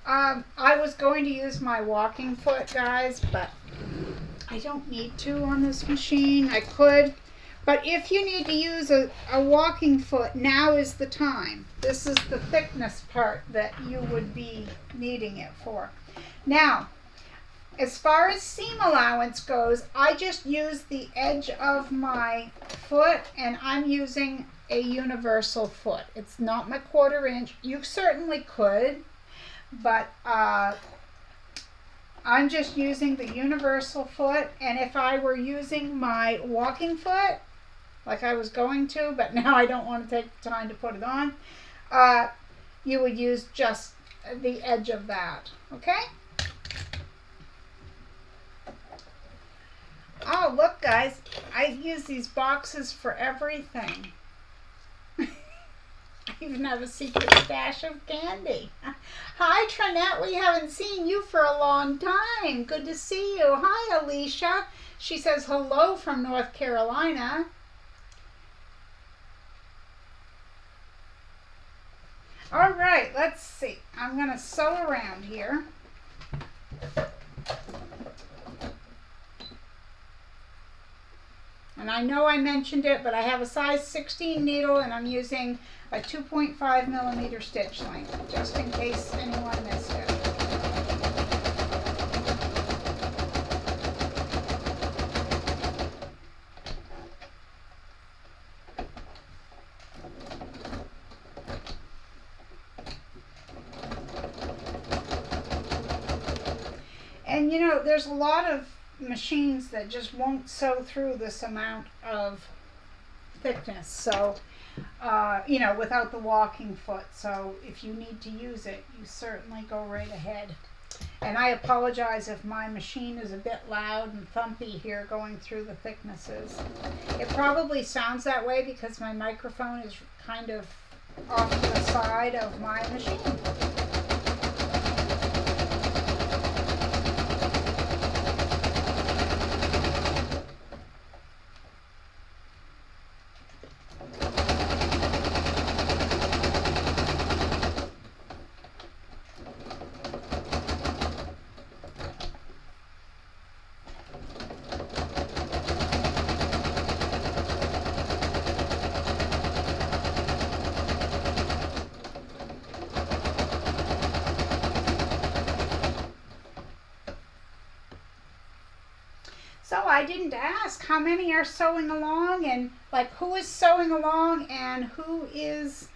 I was going to use my walking foot, guys, but I don't need to on this machine. I could. But if you need to use a walking foot, now is the time. This is the thickness part that you would be needing it for. Now, as far as seam allowance goes, I just use the edge of my foot, and I'm using a universal foot. It's not my 1/4 inch. You certainly could, but I'm just using the universal foot. And if I were using my walking foot, like I was going to, but now I don't want to take the time to put it on, you would use just the edge of that, okay? Oh, look, guys, I use these boxes for everything. I even have a secret stash of candy. Hi, Trinette, we haven't seen you for a long time. Good to see you. Hi, Alicia. She says hello from North Carolina. All right, let's see. I'm going to sew around here. And I know I mentioned it, but I have a size 16 needle, and I'm using a 2.5 millimeter stitch length, just in case anyone missed it. And you know, there's a lot of machines that just won't sew through this amount of thickness, so you know, without the walking foot. So if you need to use it, you certainly go right ahead. And I apologize if my machine is a bit loud and thumpy here going through the thicknesses. It probably sounds that way because my microphone is kind of off to the side of my machine. So I didn't ask how many are sewing along, and like who is sewing along and who is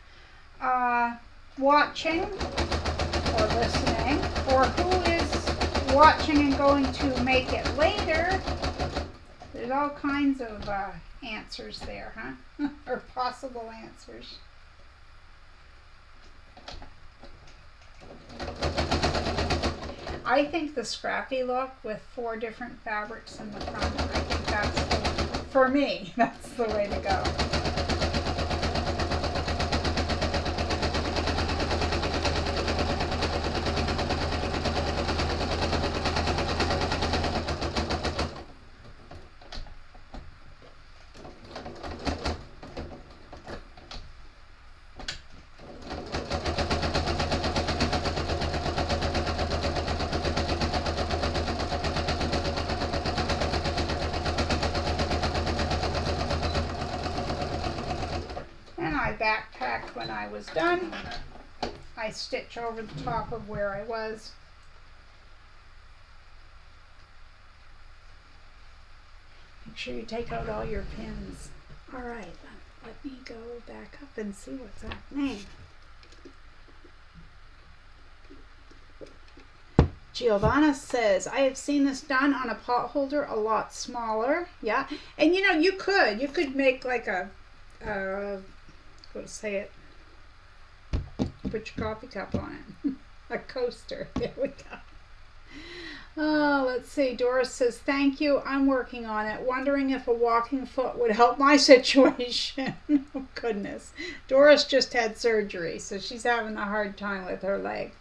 watching or listening, or who is watching and going to make it later. There's all kinds of answers there, huh? Or possible answers. I think the Scrappy look with 4 different fabrics in the front, I think that's, for me, that's the way to go. Backpack when I was done. I stitch over the top of where I was. Make sure you take out all your pins. All right, let me go back up and see what's happening. Giovanna says, I have seen this done on a pot holder a lot smaller. Yeah. And you could make like a, go to say it, put your coffee cup on it. A coaster. There we go. Oh, let's see. Doris says, thank you. I'm working on it. Wondering if a walking foot would help my situation. Oh, goodness. Doris just had surgery, so she's having a hard time with her leg.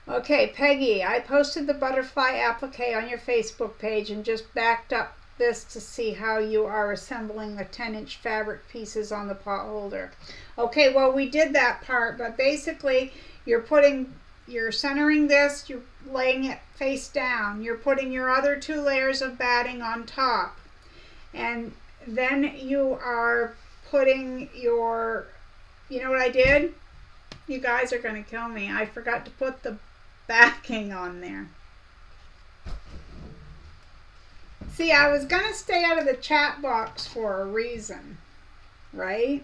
Okay, Peggy, I posted the butterfly applique on your Facebook page and just backed up this to see how you are assembling the 10-inch fabric pieces on the pot holder. Okay, well, we did that part, but basically you're centering this, you're laying it face down, you're putting your other 2 layers of batting on top, and then you are putting your, you know what I did? You guys are going to kill me. I forgot to put the backing on there. See, I was going to stay out of the chat box for a reason, right?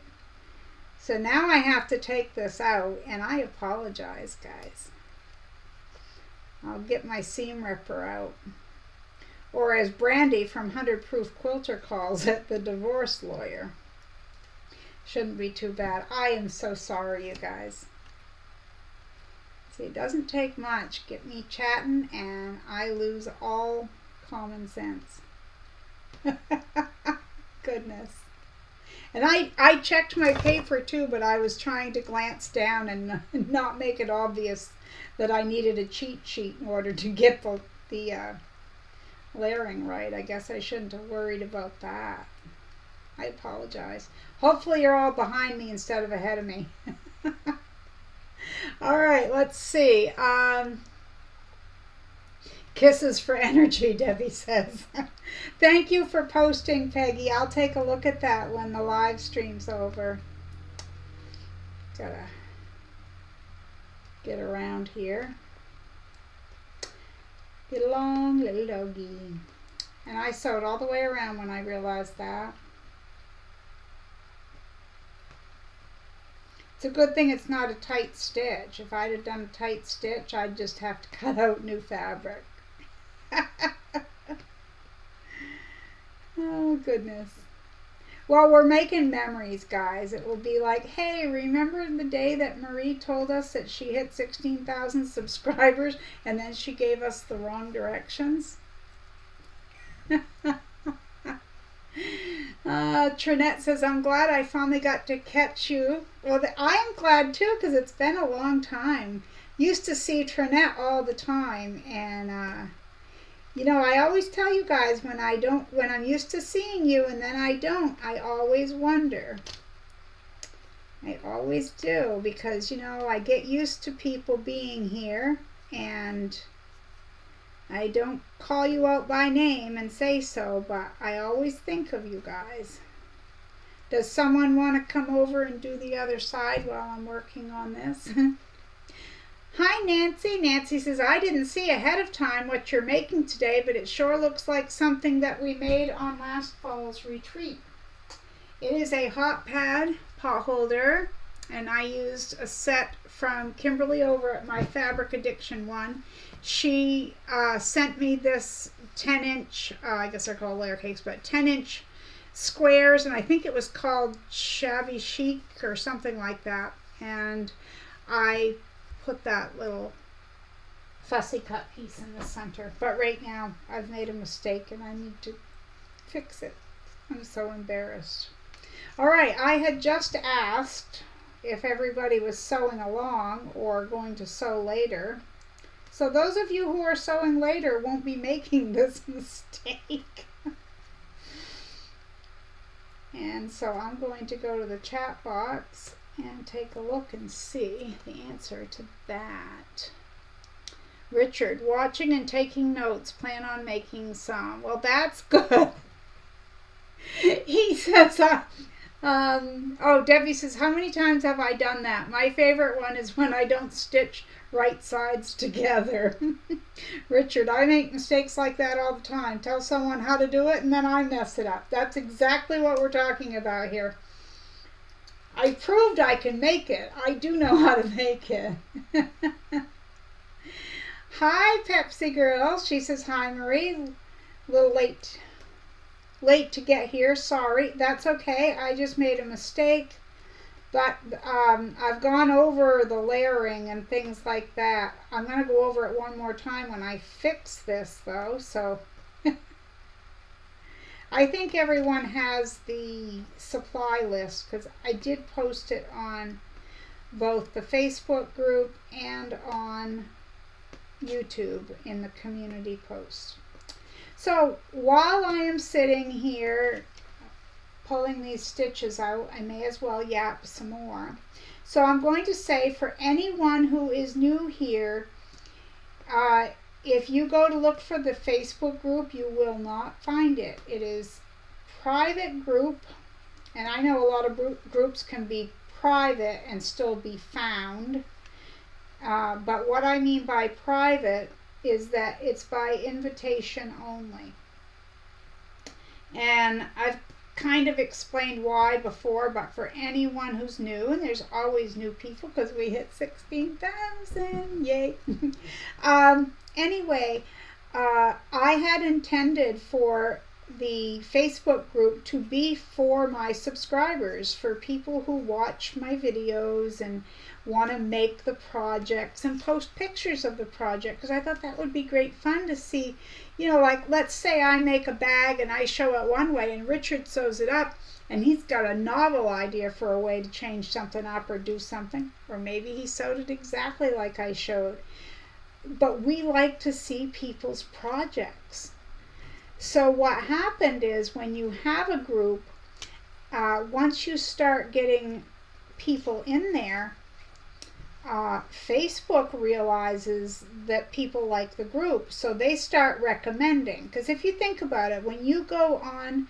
So now I have to take this out, and I apologize, guys. I'll get my seam ripper out. Or as Brandy from 100 Proof Quilter calls it, the divorce lawyer. Shouldn't be too bad. I am so sorry, you guys. See, it doesn't take much. Get me chatting and I lose all common sense. Goodness. And I checked my paper too, but I was trying to glance down and not make it obvious that I needed a cheat sheet in order to get the layering right. I guess I shouldn't have worried about that. I apologize. Hopefully you're all behind me instead of ahead of me. All right, let's see. Kisses for energy, Debbie says. Thank you for posting, Peggy. I'll take a look at that when the live stream's over. Gotta get around here. Get along, little doggy. And I sewed all the way around when I realized that. It's a good thing it's not a tight stitch. If I'd have done a tight stitch, I'd just have to cut out new fabric. Oh, goodness. Well, we're making memories, guys. It will be like, hey, remember the day that Marie told us that she hit 16,000 subscribers and then she gave us the wrong directions? Trinette says, I'm glad I finally got to catch you. Well, I am glad too, because it's been a long time. Used to see Trinette all the time, and you know, I always tell you guys when I'm used to seeing you and then I don't, I always wonder. I always do, because you know, I get used to people being here and I don't call you out by name and say so, but I always think of you guys. Does someone want to come over and do the other side while I'm working on this? Hi, Nancy. Nancy says, I didn't see ahead of time what you're making today, but it sure looks like something that we made on last fall's retreat. It is a hot pad pot holder, and I used a set from Kimberly over at my Fabric Addiction one. She sent me this 10-inch, I guess they're called layer cakes, but 10-inch squares, and I think it was called Shabby Chic or something like that. And I put that little fussy cut piece in the center. But right now, I've made a mistake and I need to fix it. I'm so embarrassed. All right, I had just asked if everybody was sewing along or going to sew later. So those of you who are sewing later won't be making this mistake. And so I'm going to go to the chat box and take a look and see the answer to that. Richard, watching and taking notes, plan on making some. Well, that's good. He says, oh, Debbie says, how many times have I done that? My favorite one is when I don't stitch right sides together. Richard, I make mistakes like that all the time. Tell someone how to do it and then I mess it up. That's exactly what we're talking about here. I proved I can make it. I do know how to make it. Hi, Pepsi Girl. She says, hi, Marie. A little late to get here. Sorry. That's okay. I just made a mistake. But I've gone over the layering and things like that. I'm going to go over it one more time when I fix this, though. So I think everyone has the supply list because I did post it on both the Facebook group and on YouTube in the community post. So while I am sitting here pulling these stitches out, I may as well yap some more. So I'm going to say, for anyone who is new here, if you go to look for the Facebook group, you will not find it. It is private group, and I know a lot of groups can be private and still be found. But what I mean by private is that it's by invitation only. And I've kind of explained why before, but for anyone who's new, and there's always new people because we hit 16,000, yay. Anyway, I had intended for the Facebook group to be for my subscribers, for people who watch my videos and want to make the projects and post pictures of the project, because I thought that would be great fun to see. You know, like, let's say I make a bag and I show it one way and Richard sews it up and he's got a novel idea for a way to change something up or do something, or maybe he sewed it exactly like I showed. But we like to see people's projects. So what happened is, when you have a group, once you start getting people in there, Facebook realizes that people like the group, so they start recommending. Because if you think about it, when you go on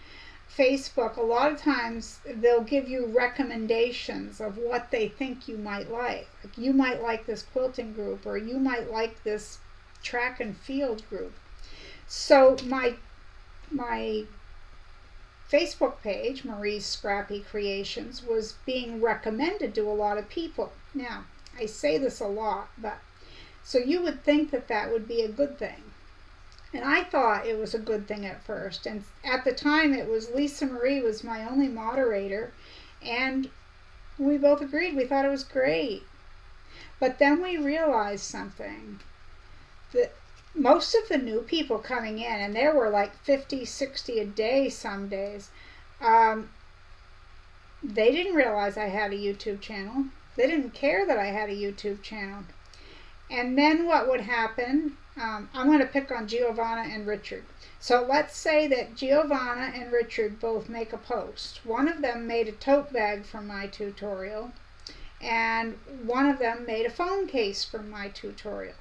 Facebook, a lot of times they'll give you recommendations of what they think you might like. Like, you might like this quilting group, or you might like this track and field group. So my Facebook page, Marie's Scrappy Creations, was being recommended to a lot of people. Now, I say this a lot, but so you would think that that would be a good thing. And I thought it was a good thing at first. And at the time, it was Lisa Marie was my only moderator, and we both agreed. We thought it was great. But then we realized something, that most of the new people coming in, and there were like 50, 60 a day some days, they didn't realize I had a YouTube channel. They didn't care that I had a YouTube channel. And then what would happen, I'm going to pick on Giovanna and Richard. So let's say that Giovanna and Richard both make a post. One of them made a tote bag from my tutorial, and one of them made a phone case from my tutorial.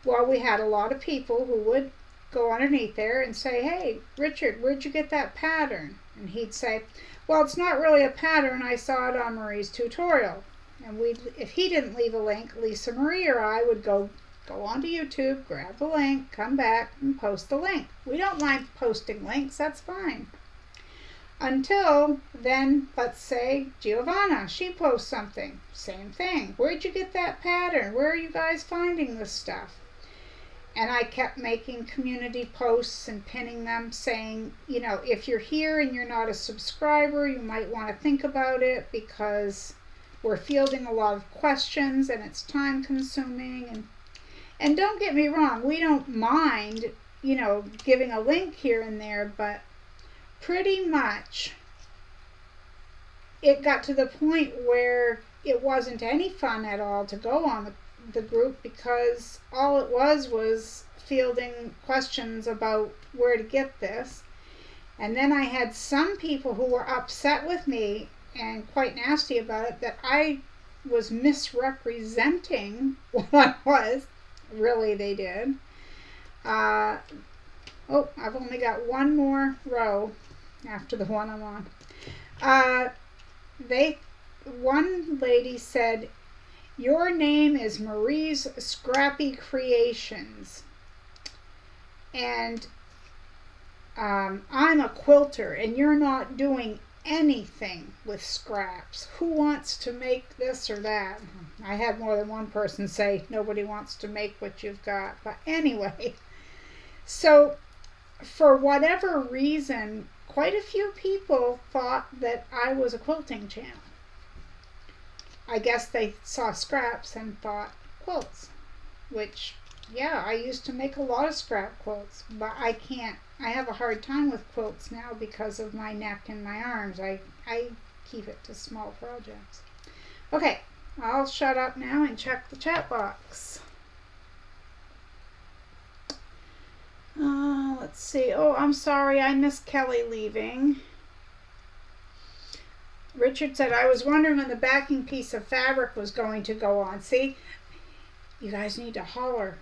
Well, we had a lot of people who would go underneath there and say, hey, Richard, where'd you get that pattern? And he'd say, well, it's not really a pattern. I saw it on Marie's tutorial. And if he didn't leave a link, Lisa Marie or I would go onto YouTube, grab the link, come back, and post the link. We don't mind posting links. That's fine. Until then, let's say Giovanna, she posts something. Same thing. Where'd you get that pattern? Where are you guys finding this stuff? And I kept making community posts and pinning them, saying, you know, if you're here and you're not a subscriber, you might want to think about it, because we're fielding a lot of questions and it's time consuming. And don't get me wrong, we don't mind, you know, giving a link here and there, but pretty much it got to the point where it wasn't any fun at all to go on the group, because all it was fielding questions about where to get this. And then I had some people who were upset with me and quite nasty about it, that I was misrepresenting what I was. Really, they did. Oh, I've only got one more row after the one I'm on. One lady said, your name is Marie's Scrappy Creations, and I'm a quilter, and you're not doing anything with scraps. Who wants to make this or that? I had more than one person say nobody wants to make what you've got. But anyway, so for whatever reason, quite a few people thought that I was a quilting channel. I guess they saw scraps and thought quilts, which, yeah, I used to make a lot of scrap quilts, but I can't. I have a hard time with quilts now because of my neck and my arms. I keep it to small projects. Okay, I'll shut up now and check the chat box. Let's see. Oh, I'm sorry, I missed Kelly leaving. Richard said, I was wondering when the backing piece of fabric was going to go on. See, you guys need to holler.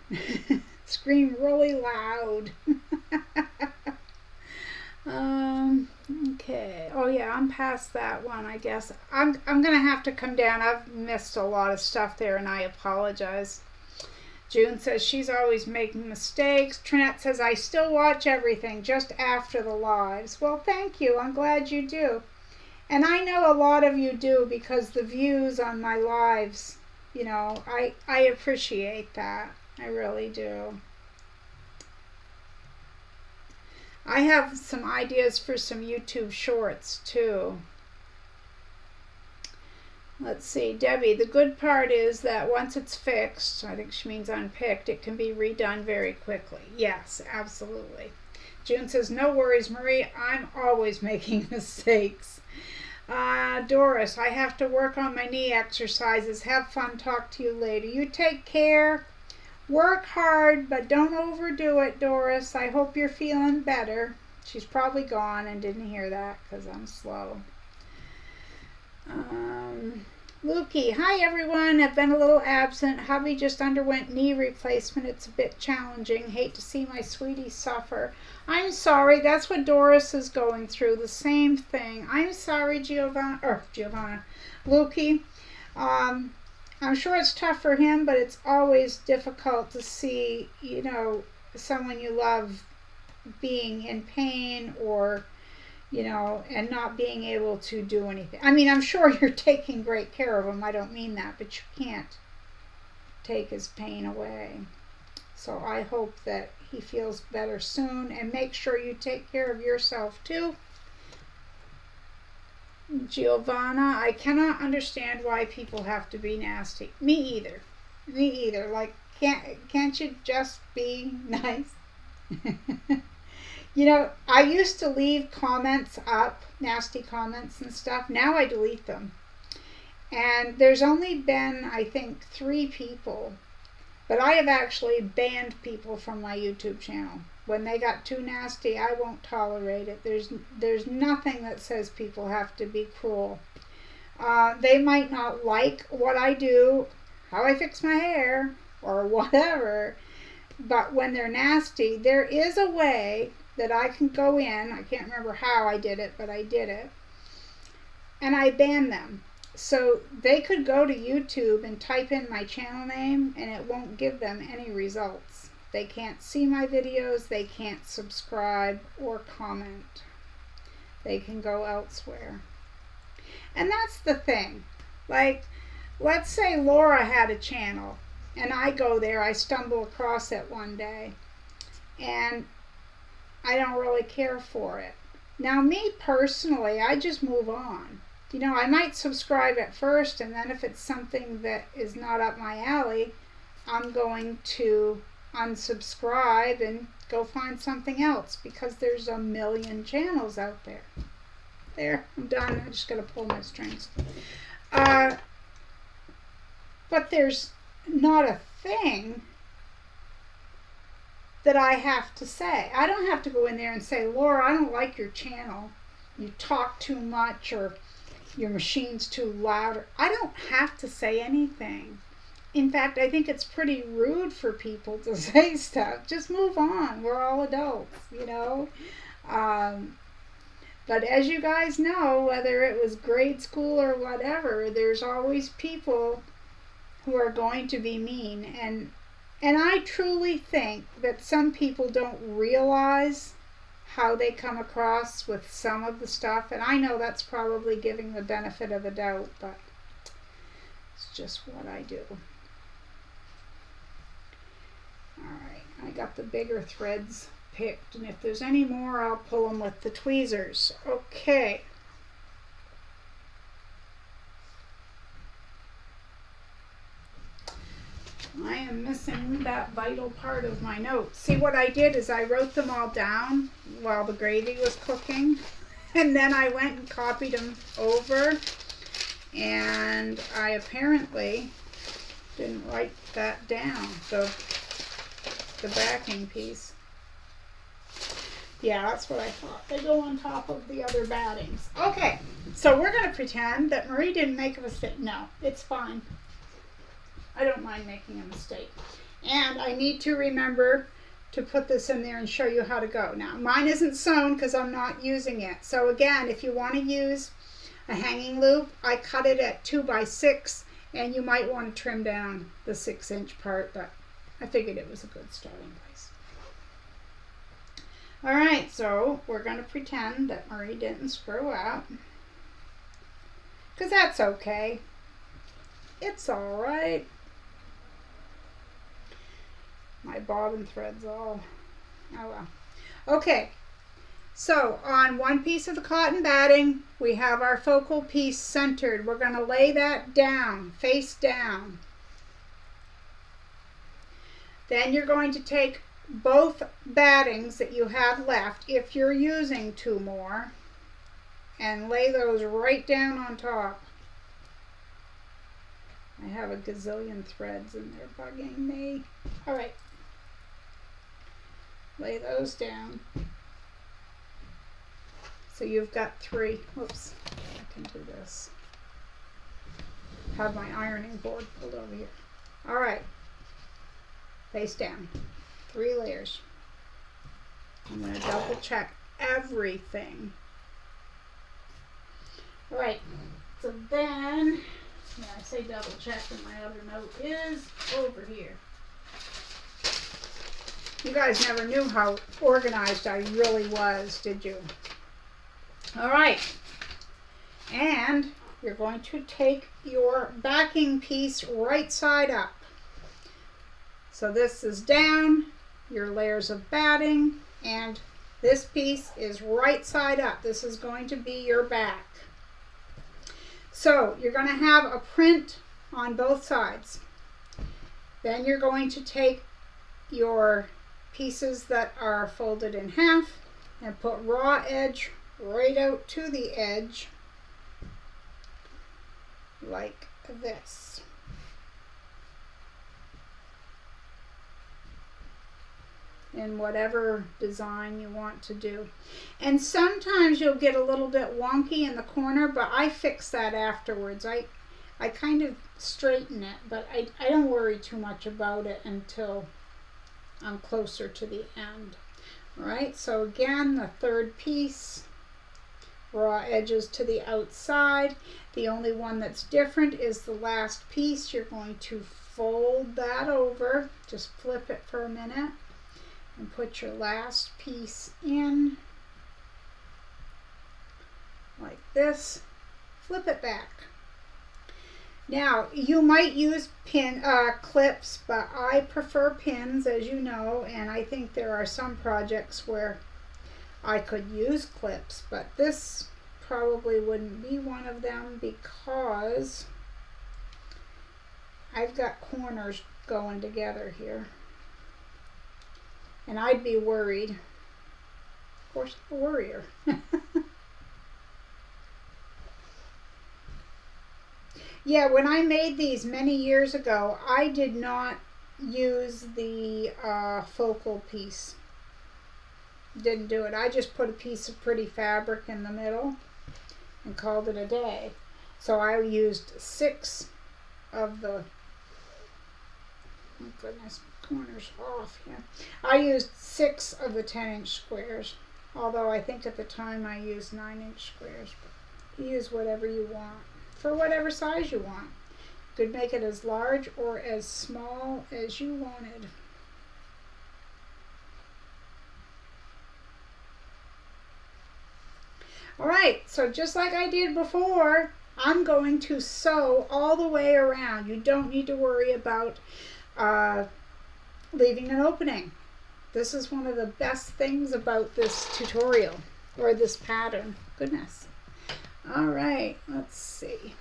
Scream really loud. Okay. Oh yeah, I'm past that one, I guess. I'm gonna have to come down. I've missed a lot of stuff there and I apologize. June says she's always making mistakes. Trinette says, I still watch everything just after the lives. Well, thank you. I'm glad you do. And I know a lot of you do because the views on my lives, you know, I appreciate that. I really do. I have some ideas for some YouTube shorts too. Let's see, Debbie, the good part is that once it's fixed, I think she means unpicked, it can be redone very quickly. Yes, absolutely. June says, no worries, Marie, I'm always making mistakes. Doris, I have to work on my knee exercises. Have fun, talk to you later. You take care. Work hard, but don't overdo it, Doris. I hope you're feeling better. She's probably gone and didn't hear that because I'm slow. Lukey, hi everyone. I've been a little absent. Hubby just underwent knee replacement. It's a bit challenging. Hate to see my sweetie suffer. I'm sorry. That's what Doris is going through. The same thing. I'm sorry, Giovanna. Lukey. I'm sure it's tough for him, but it's always difficult to see, you know, someone you love being in pain or, you know, and not being able to do anything. I mean, I'm sure you're taking great care of him. I don't mean that, but you can't take his pain away. So I hope that he feels better soon, and make sure you take care of yourself too. Giovanna, I cannot understand why people have to be nasty. Me either. Me either. Like, can't you just be nice? You know, I used to leave comments up, nasty comments and stuff. Now I delete them. And there's only been, I think, 3 people. But I have actually banned people from my YouTube channel. When they got too nasty, I won't tolerate it. There's nothing that says people have to be cruel. They might not like what I do, how I fix my hair, or whatever. But when they're nasty, there is a way that I can go in. I can't remember how I did it, but I did it. And I ban them. So they could go to YouTube and type in my channel name and it won't give them any results. They can't see my videos, they can't subscribe or comment. They can go elsewhere. And that's the thing. Like, let's say Laura had a channel and I go there, I stumble across it one day and I don't really care for it. Now, me personally, I just move on. You know, I might subscribe at first, and then if it's something that is not up my alley, I'm going to unsubscribe and go find something else, because there's a million channels out there. There, I'm done. I just got to pull my strings. But there's not a thing that I have to say. I don't have to go in there and say, Laura, I don't like your channel. You talk too much, or your machine's too loud. I don't have to say anything. In fact, I think it's pretty rude for people to say stuff. Just move on. We're all adults, you know. But as you guys know, whether it was grade school or whatever, there's always people who are going to be mean. And I truly think that some people don't realize how they come across with some of the stuff. And I know that's probably giving the benefit of the doubt, but it's just what I do. Alright, I got the bigger threads picked, and if there's any more I'll pull them with the tweezers. Okay. I am missing that vital part of my notes. See, what I did is I wrote them all down while the gravy was cooking, and then I went and copied them over, and I apparently didn't write that down, so the backing piece. Yeah, that's what I thought. They go on top of the other battings. Okay, so we're going to pretend that Marie didn't make a mistake. No, it's fine. I don't mind making a mistake. And I need to remember to put this in there and show you how to go. Now, mine isn't sewn because I'm not using it. So again, if you want to use a hanging loop, I cut it at 2 by 6, and you might want to trim down the 6-inch part, but I figured it was a good starting place. All right, so we're going to pretend that Marie didn't screw up, because that's okay. It's all right. My bobbin thread's all, oh well. Okay, so on one piece of the cotton batting, we have our focal piece centered. We're going to lay that down, face down. Then you're going to take both battings that you have left, if you're using 2 more, and lay those right down on top. I have a gazillion threads and they're bugging me. All right. Lay those down. So you've got 3. Whoops, I can do this. Have my ironing board pulled over here. All right. Face down. 3 layers. I'm going to double check everything. All right. So then, yeah, I say double check, and my other note is over here. You guys never knew how organized I really was, did you? All right. And you're going to take your backing piece right side up. So this is down, your layers of batting, and this piece is right side up. This is going to be your back. So you're going to have a print on both sides. Then you're going to take your pieces that are folded in half and put raw edge right out to the edge like this. In whatever design you want to do. And sometimes you'll get a little bit wonky in the corner, but I fix that afterwards. I kind of straighten it, but I don't worry too much about it until I'm closer to the end. All right, so again, the third piece, raw edges to the outside. The only one that's different is the last piece. You're going to fold that over, just flip it for a minute, and put your last piece in like this. Flip it back. Now you might use clips, but I prefer pins, as you know, and I think there are some projects where I could use clips, but this probably wouldn't be one of them because I've got corners going together here. And I'd be worried. Of course, I'm a worrier. Yeah, when I made these many years ago, I did not use the focal piece. Didn't do it. I just put a piece of pretty fabric in the middle and called it a day. So I used 6 of the, oh goodness, corners off here. I used 6 of the 10-inch squares, although I think at the time I used 9-inch squares. But you use whatever you want, for whatever size you want. You could make it as large or as small as you wanted. All right, so just like I did before, I'm going to sew all the way around. You don't need to worry about leaving an opening. This is one of the best things about this tutorial, or this pattern. Goodness. All right, let's see.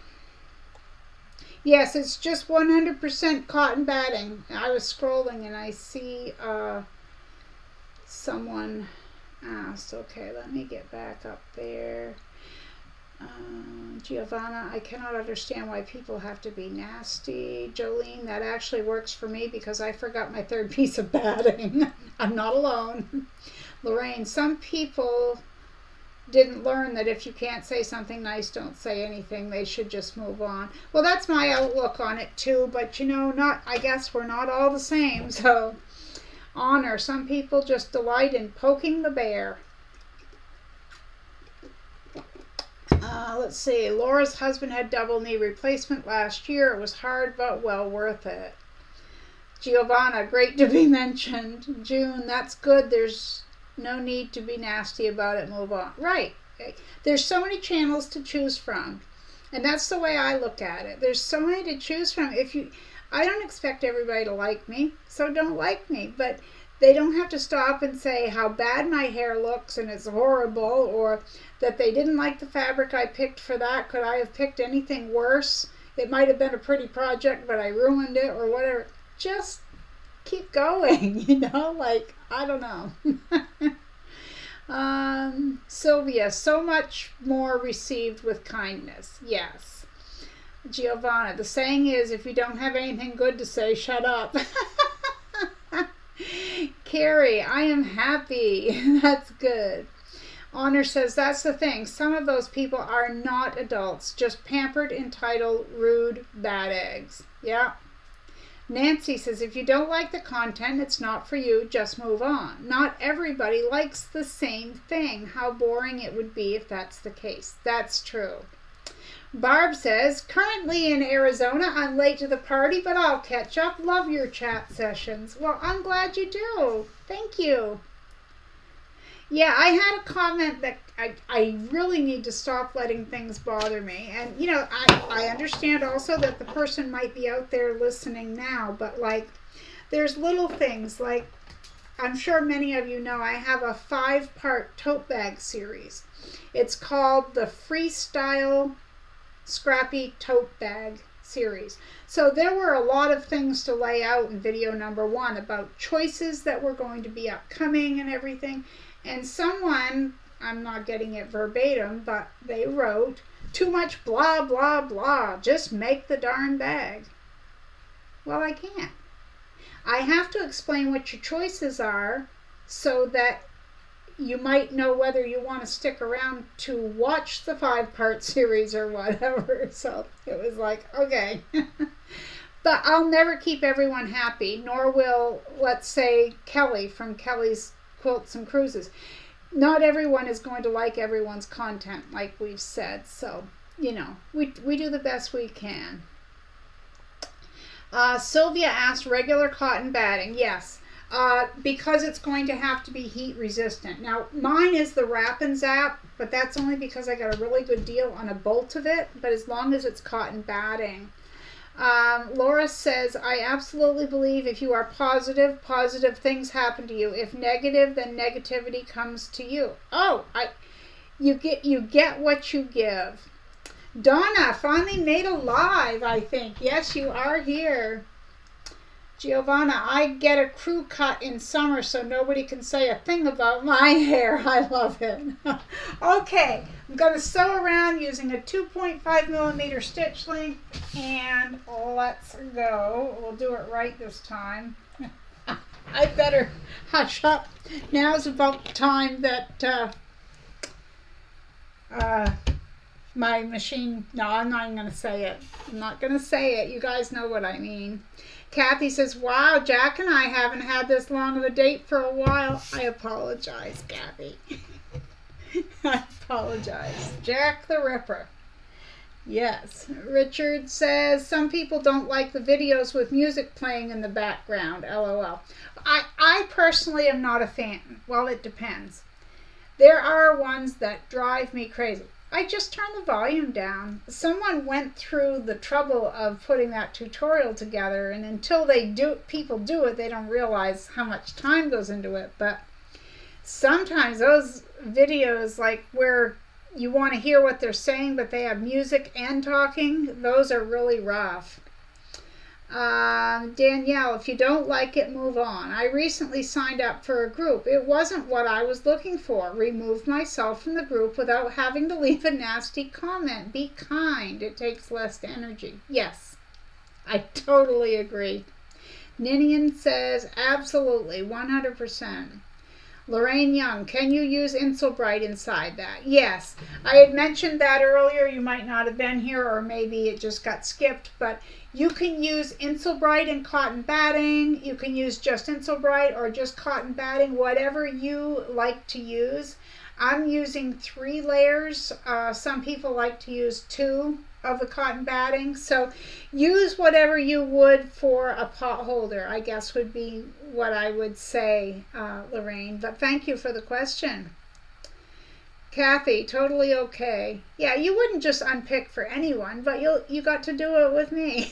Yes, it's just 100% cotton batting. I was scrolling and I see someone asked. Okay, let me get back up there. Giovanna, I cannot understand why people have to be nasty. Jolene, that actually works for me because I forgot my third piece of batting. I'm not alone. Lorraine, some people didn't learn that if you can't say something nice, don't say anything. They should just move on. Well, that's my outlook on it too, but you know, I guess we're not all the same. So, honor, some people just delight in poking the bear. Let's see, Laura's husband had double knee replacement last year. It was hard, but well worth it. Giovanna, great to be mentioned. June, that's good. There's no need to be nasty about it. Move on. Right. There's so many channels to choose from. And that's the way I look at it. There's so many to choose from. I don't expect everybody to like me, so don't like me. But they don't have to stop and say how bad my hair looks and it's horrible, or that they didn't like the fabric I picked for that. Could I have picked anything worse? It might have been a pretty project, but I ruined it, or whatever. Just keep going, you know, like, I don't know. Sylvia, so much more received with kindness. Yes. Giovanna, the saying is, if you don't have anything good to say, shut up. Carrie, I am happy. That's good. Honor says, that's the thing. Some of those people are not adults, just pampered, entitled, rude, bad eggs. Yeah. Nancy says, if you don't like the content, it's not for you, just move on. Not everybody likes the same thing. How boring it would be if that's the case. That's true. Barb says, currently in Arizona, I'm late to the party, but I'll catch up. Love your chat sessions. Well, I'm glad you do. Thank you. Yeah, I had a comment that I really need to stop letting things bother me. And, you know, I understand also that the person might be out there listening now, but, like, there's little things. Like, I'm sure many of you know I have a 5-part tote bag series. It's called the Freestyle Scrappy Tote Bag series. So there were a lot of things to lay out in video number 1 about choices that were going to be upcoming and everything. And someone, I'm not getting it verbatim, but they wrote, too much blah, blah, blah. Just make the darn bag. Well, I can't. I have to explain what your choices are so that you might know whether you want to stick around to watch the 5-part series or whatever. So it was like, okay. But I'll never keep everyone happy, nor will, let's say, Kelly from Kelly's Quilts and Cruises. Not everyone is going to like everyone's content, like we've said. So, you know, we do the best we can. Sylvia asked, regular cotton batting. Yes, because it's going to have to be heat resistant. Now, mine is the Wrap and Zap, but that's only because I got a really good deal on a bolt of it. But as long as it's cotton batting. Laura says, I absolutely believe if you are positive, positive things happen to you. If negative, then negativity comes to you. Oh, you get what you give. Donna finally made a live, I think. Yes, you are here. Giovanna, I get a crew cut in summer so nobody can say a thing about my hair. I love it. Okay, I'm going to sew around using a 2.5 millimeter stitch length, and let's go. We'll do it right this time. I better hush up. Now's about the time that my machine, no, I'm not going to say it. I'm not going to say it. You guys know what I mean. Kathy says, wow, Jack and I haven't had this long of a date for a while. I apologize, Kathy. I apologize. Jack the Ripper. Yes. Richard says, some people don't like the videos with music playing in the background. LOL. I personally am not a fan. Well, it depends. There are ones that drive me crazy. I just turn the volume down. Someone went through the trouble of putting that tutorial together, and until people do it, they don't realize how much time goes into it. But sometimes those videos, like where you want to hear what they're saying, but they have music and talking, those are really rough. Danielle, if you don't like it, move on. I recently signed up for a group. It wasn't what I was looking for. Removed myself from the group without having to leave a nasty comment. Be kind. It takes less energy. Yes, I totally agree. Ninian says, absolutely, 100%. Lorraine Young, can you use Insulbright inside that? Yes. I had mentioned that earlier. You might not have been here, or maybe it just got skipped, but you can use Insulbright and cotton batting. You can use just Insulbright or just cotton batting, whatever you like to use. I'm using 3 layers. Some people like to use 2 of the cotton batting. So use whatever you would for a pot holder, I guess would be what I would say, Lorraine. But thank you for the question. Kathy, totally okay. Yeah, you wouldn't just unpick for anyone, but you got to do it with me.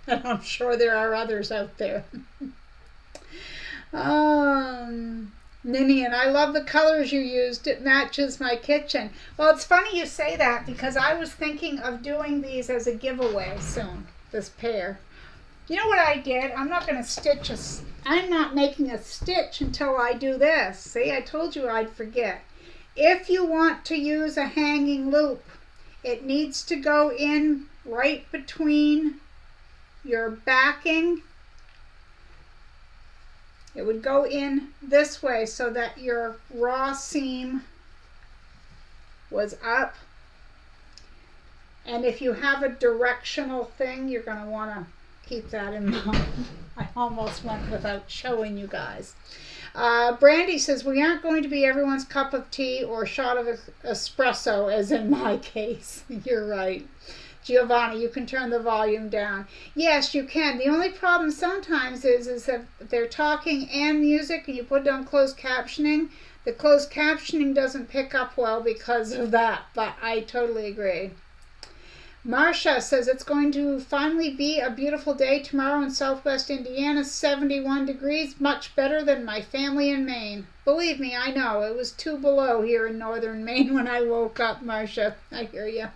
And I'm sure there are others out there. Ninian, I love the colors you used. It matches my kitchen. Well, it's funny you say that because I was thinking of doing these as a giveaway soon, this pair. You know what I did? I'm not going to stitch I'm not making a stitch until I do this. See, I told you I'd forget. If you want to use a hanging loop, it needs to go in right between your backing. It would go in this way so that your raw seam was up. And if you have a directional thing, you're going to want to keep that in mind. I almost went without showing you guys. Brandy says, we aren't going to be everyone's cup of tea or shot of espresso, as in my case. You're right. Giovanni, you can turn the volume down. Yes, you can. The only problem sometimes is that they're talking and music and you put down closed captioning. The closed captioning doesn't pick up well because of that, but I totally agree. Marcia says it's going to finally be a beautiful day tomorrow in Southwest Indiana, 71 degrees, much better than my family in Maine. Believe me, I know. It was 2 below here in northern Maine when I woke up, Marcia. I hear you.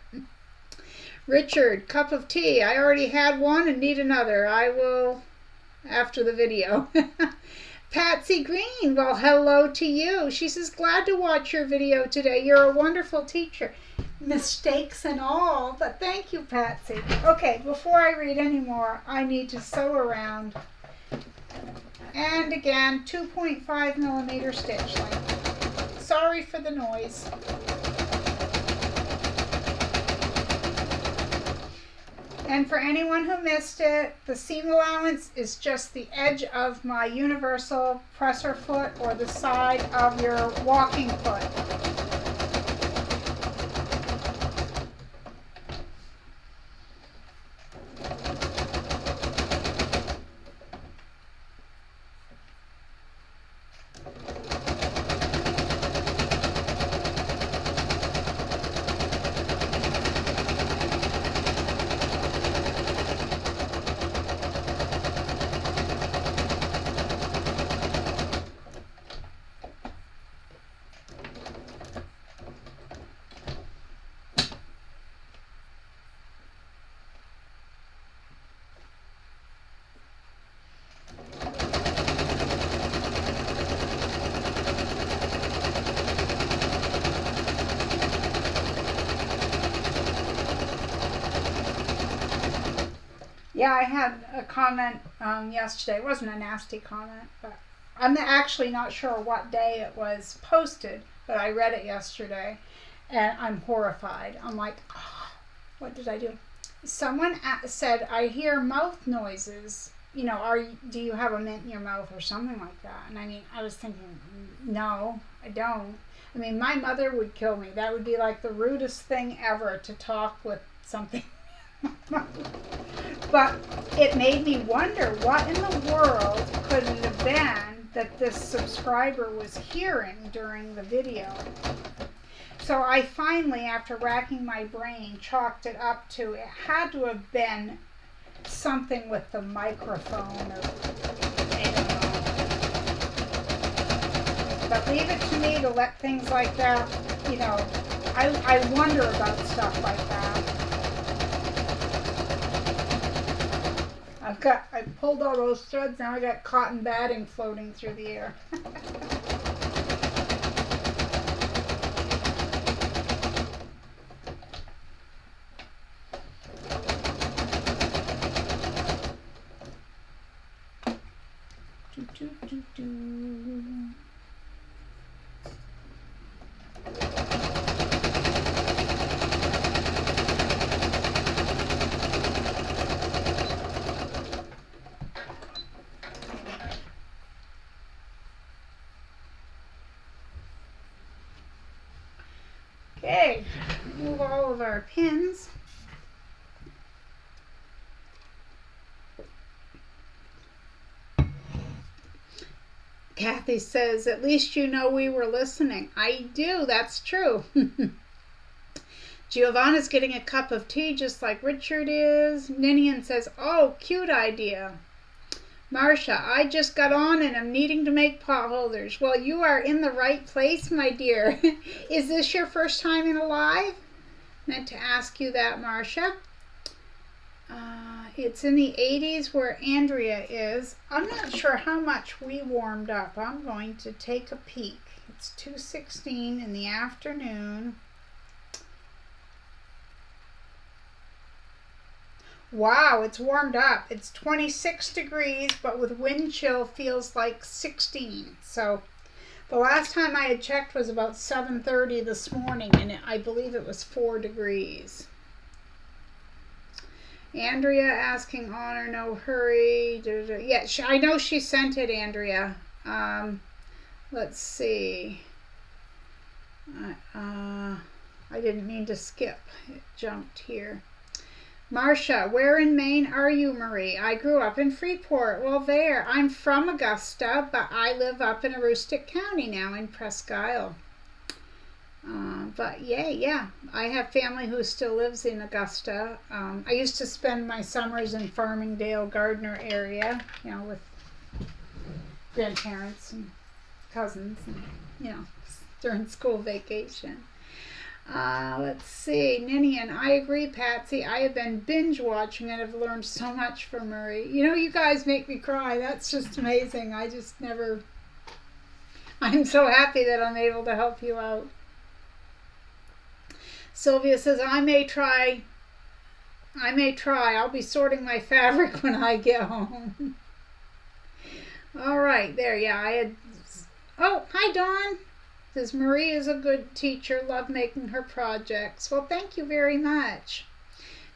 Richard, cup of tea. I already had one and need another. I will after the video. Patsy Green, well, hello to you. She says, glad to watch your video today. You're a wonderful teacher. Mistakes and all, but thank you, Patsy. Okay, before I read any more, I need to sew around. And again, 2.5 millimeter stitch length. Sorry for the noise. And for anyone who missed it, the seam allowance is just the edge of my universal presser foot or the side of your walking foot. Yeah, I had a comment yesterday. It wasn't a nasty comment, but I'm actually not sure what day it was posted, but I read it yesterday, and I'm horrified. I'm like, oh, what did I do? Someone said, I hear mouth noises. You know, do you have a mint in your mouth or something like that? And I mean, I was thinking, no, I don't. I mean, my mother would kill me. That would be like the rudest thing ever, to talk with something. But it made me wonder, what in the world could it have been that this subscriber was hearing during the video. So I finally, after racking my brain, chalked it up to it had to have been something with the microphone or I don't know. But leave it to me to let things like that, you know, I wonder about stuff like that. I pulled all those threads, now I got cotton batting floating through the air. Okay, remove all of our pins. Kathy says, at least you know we were listening. I do, that's true. Giovanna's getting a cup of tea just like Richard is. Ninian says, oh, cute idea. Marcia, I just got on and I'm needing to make pot holders. Well, you are in the right place, my dear. Is this your first time in a live? Meant to ask you that, Marcia. It's in the 80s where Andrea is. I'm not sure how much we warmed up. I'm going to take a peek. It's 2:16 in the afternoon. Wow, it's warmed up. It's 26 degrees, but with wind chill feels like 16. So the last time I had checked was about 7:30 this morning, and I believe it was 4 degrees. Andrea asking on or no hurry. Yeah, I know she sent it, Andrea. Let's see. I didn't mean to skip. It jumped here. Marcia, where in Maine are you, Marie? I grew up in Freeport. Well, there. I'm from Augusta, but I live up in Aroostook County now in Presque Isle. But yeah, I have family who still lives in Augusta. I used to spend my summers in Farmingdale, Gardner area, you know, with grandparents and cousins, and, you know, during school vacation. Let's see, Ninian, I agree, Patsy. I have been binge watching and have learned so much from Murray. You know, you guys make me cry. That's just amazing. I'm so happy that I'm able to help you out. Sylvia says, I may try. I'll be sorting my fabric when I get home. All right, there, yeah, oh, hi, Dawn. Says, Marie is a good teacher, love making her projects. Well, thank you very much.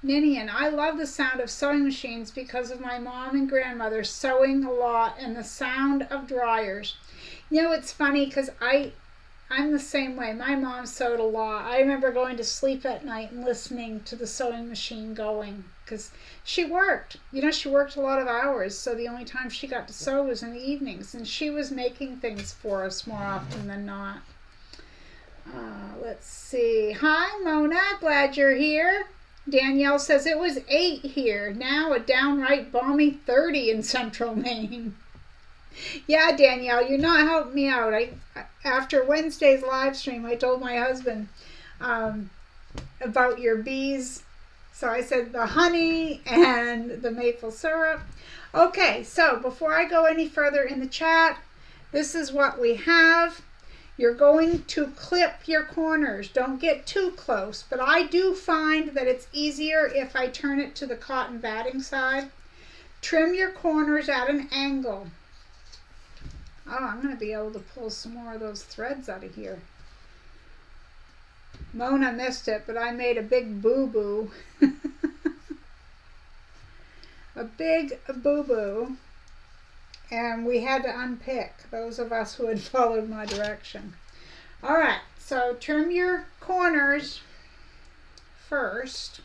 Ninian, I love the sound of sewing machines because of my mom and grandmother sewing a lot and the sound of dryers. You know, it's funny because I'm the same way. My mom sewed a lot. I remember going to sleep at night and listening to the sewing machine going because she worked. You know, she worked a lot of hours, so the only time she got to sew was in the evenings, and she was making things for us more often than not. Let's see. Hi, Mona. Glad you're here. Danielle says it was 8 here. Now a downright balmy 30 in central Maine. Yeah, Danielle, you're not helping me out. After Wednesday's live stream, I told my husband about your bees. So I said the honey and the maple syrup. Okay, so before I go any further in the chat, this is what we have. You're going to clip your corners. Don't get too close, but I do find that it's easier if I turn it to the cotton batting side. Trim your corners at an angle. Oh, I'm going to be able to pull some more of those threads out of here. Mona missed it, but I made a big boo-boo. A big boo-boo. And we had to unpick, those of us who had followed my direction. All right, so trim your corners first.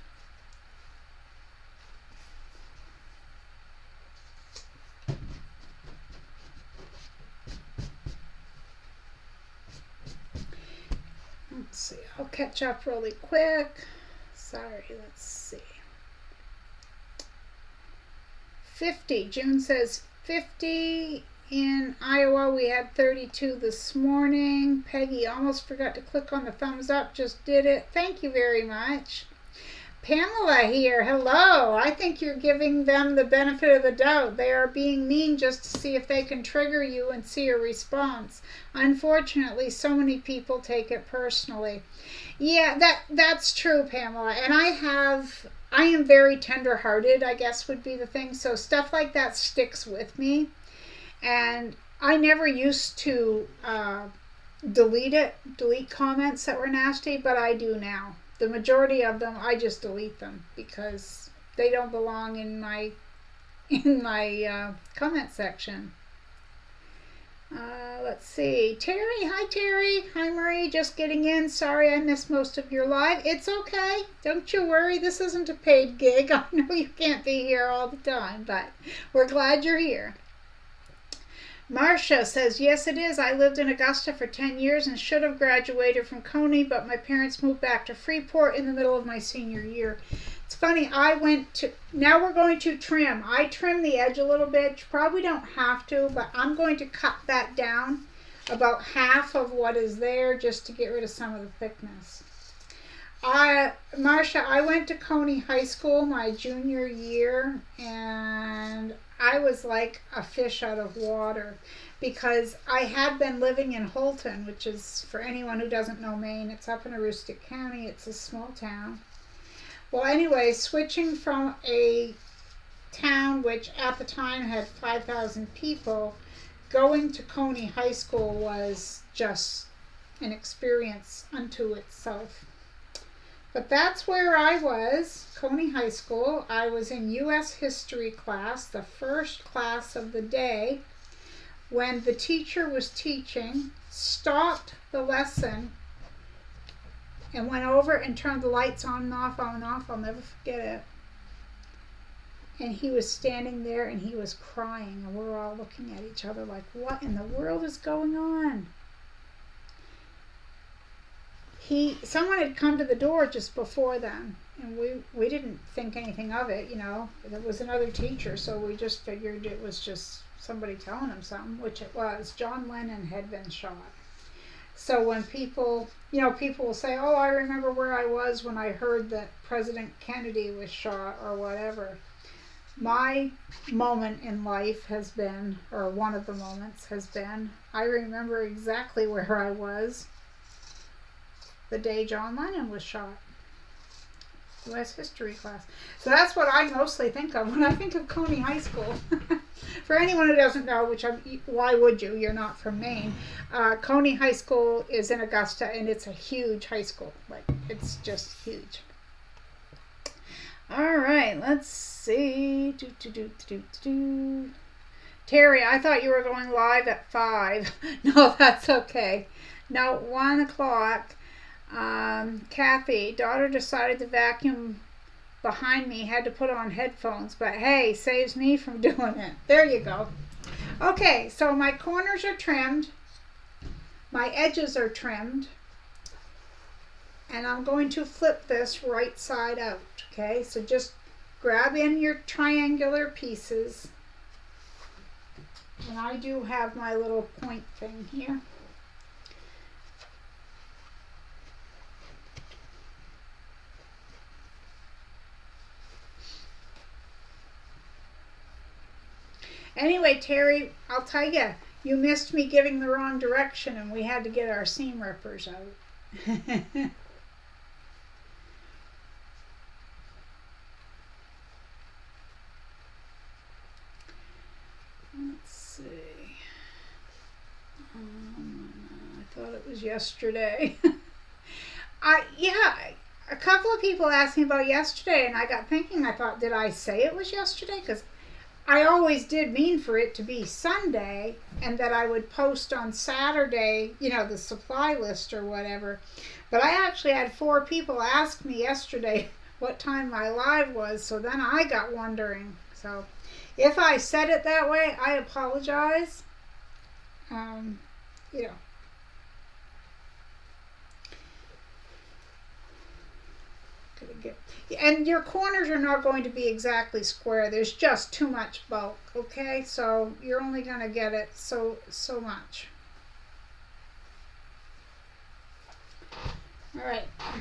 I'll catch up really quick. Sorry, let's see. 50. June says 50. In Iowa, we had 32 this morning. Peggy almost forgot to click on the thumbs up, just did it. Thank you very much. Pamela here. Hello. I think you're giving them the benefit of the doubt. They are being mean just to see if they can trigger you and see a response. Unfortunately, so many people take it personally. Yeah, that's true, Pamela. And I am very tender-hearted, I guess would be the thing. So stuff like that sticks with me. And I never used to delete comments that were nasty, but I do now. The majority of them, I just delete them because they don't belong in my comment section. Let's see. Terry, hi Terry. Hi Marie, just getting in. Sorry I missed most of your live. It's okay. Don't you worry. This isn't a paid gig. I know you can't be here all the time, but we're glad you're here. Marcia says, yes, it is. I lived in Augusta for 10 years and should have graduated from Coney, but my parents moved back to Freeport in the middle of my senior year. It's funny, now we're going to trim. I trim the edge a little bit. You probably don't have to, but I'm going to cut that down about half of what is there just to get rid of some of the thickness. Marcia, I went to Coney High School my junior year, and I was like a fish out of water because I had been living in Holton, which is, for anyone who doesn't know Maine, it's up in Aroostook County. It's a small town. Well, anyway, switching from a town which at the time had 5,000 people, going to Coney High School was just an experience unto itself. But that's where I was, Coney High School. I was in U.S. history class, the first class of the day, when the teacher was teaching, stopped the lesson, and went over and turned the lights on and off, on and off. I'll never forget it. And he was standing there and he was crying, and we were all looking at each other like, what in the world is going on? Someone had come to the door just before then, and we didn't think anything of it, you know. It was another teacher, so we just figured it was just somebody telling him something, which it was. John Lennon had been shot. So when people will say, oh, I remember where I was when I heard that President Kennedy was shot or whatever. My moment in life has been, or one of the moments has been, I remember exactly where I was the day John Lennon was shot. U.S. history class. So that's what I mostly think of when I think of Coney High School. For anyone who doesn't know, why would you? You're not from Maine. Coney High School is in Augusta, and it's a huge high school. Like, it's just huge. All right, let's see. Terry, I thought you were going live at 5. No, that's okay. No, 1 o'clock. Kathy, daughter decided to vacuum behind me, had to put on headphones, but hey, saves me from doing it. There you go. Okay, so my corners are trimmed, my edges are trimmed, and I'm going to flip this right side out. Okay, so just grab in your triangular pieces, and I do have my little point thing here. Anyway, Terry, I'll tell you, you missed me giving the wrong direction, and we had to get our seam rippers out. Let's see. I thought it was yesterday. A couple of people asked me about yesterday, and I got thinking, I thought, did I say it was yesterday? Because I always did mean for it to be Sunday, and that I would post on Saturday, the supply list or whatever. But I actually had 4 people ask me yesterday what time my live was, so then I got wondering. So if I said it that way, I apologize. And your corners are not going to be exactly square. There's just too much bulk, okay? So you're only going to get it so much. All right. I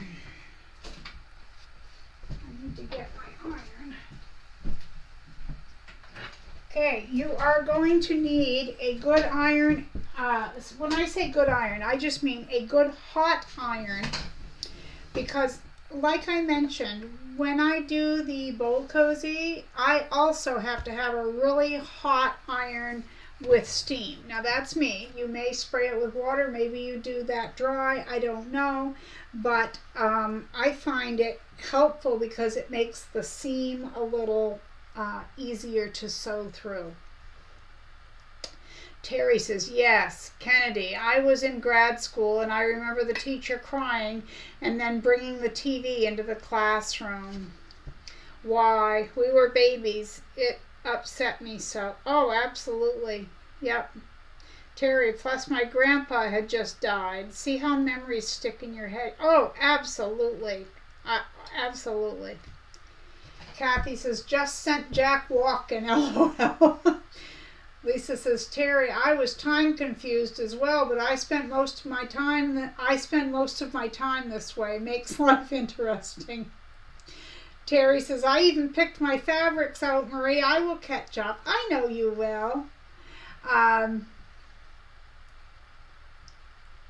need to get my iron. Okay, you are going to need a good iron. When I say good iron, I just mean a good hot iron, because like I mentioned, when I do the bowl cozy, I also have to have a really hot iron with steam. Now that's me. You may spray it with water. Maybe you do that dry. I don't know. But I find it helpful because it makes the seam a little easier to sew through. Terry says, yes, Kennedy. I was in grad school and I remember the teacher crying and then bringing the TV into the classroom. Why? We were babies. It upset me so. Oh, absolutely. Yep. Terry, plus my grandpa had just died. See how memories stick in your head? Oh, absolutely. Absolutely. Kathy says, just sent Jack walking. LOL. Lisa says, Terry, I was time confused as well, but I spend most of my time this way. Makes life interesting. Terry says, I even picked my fabrics out, Marie. I will catch up. I know you will.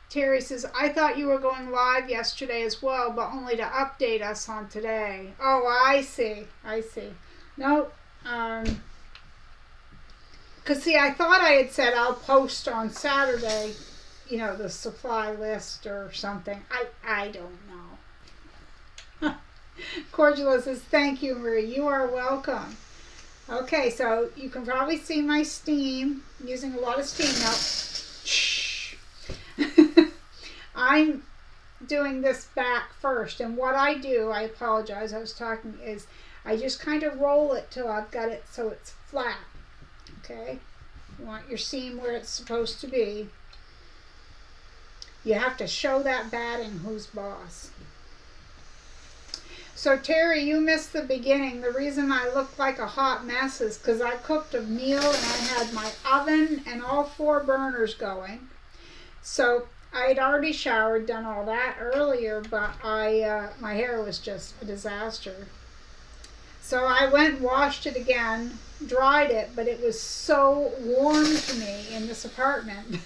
Terry says, I thought you were going live yesterday as well, but only to update us on today. Oh, I see. No, because see, I thought I had said I'll post on Saturday, the supply list or something. I don't know. Cordula says, thank you, Marie. You are welcome. Okay, so you can probably see my steam. I'm using a lot of steam now. Shh. I'm doing this back first, and what I do, I apologize, I was talking, is I just kind of roll it till I've got it so it's flat. Okay, you want your seam where it's supposed to be. You have to show that batting who's boss. So Terry, you missed the beginning. The reason I look like a hot mess is because I cooked a meal and I had my oven and all 4 burners going. So I had already showered, done all that earlier, but my hair was just a disaster. So I went and washed it again, dried it, but it was so warm to me in this apartment.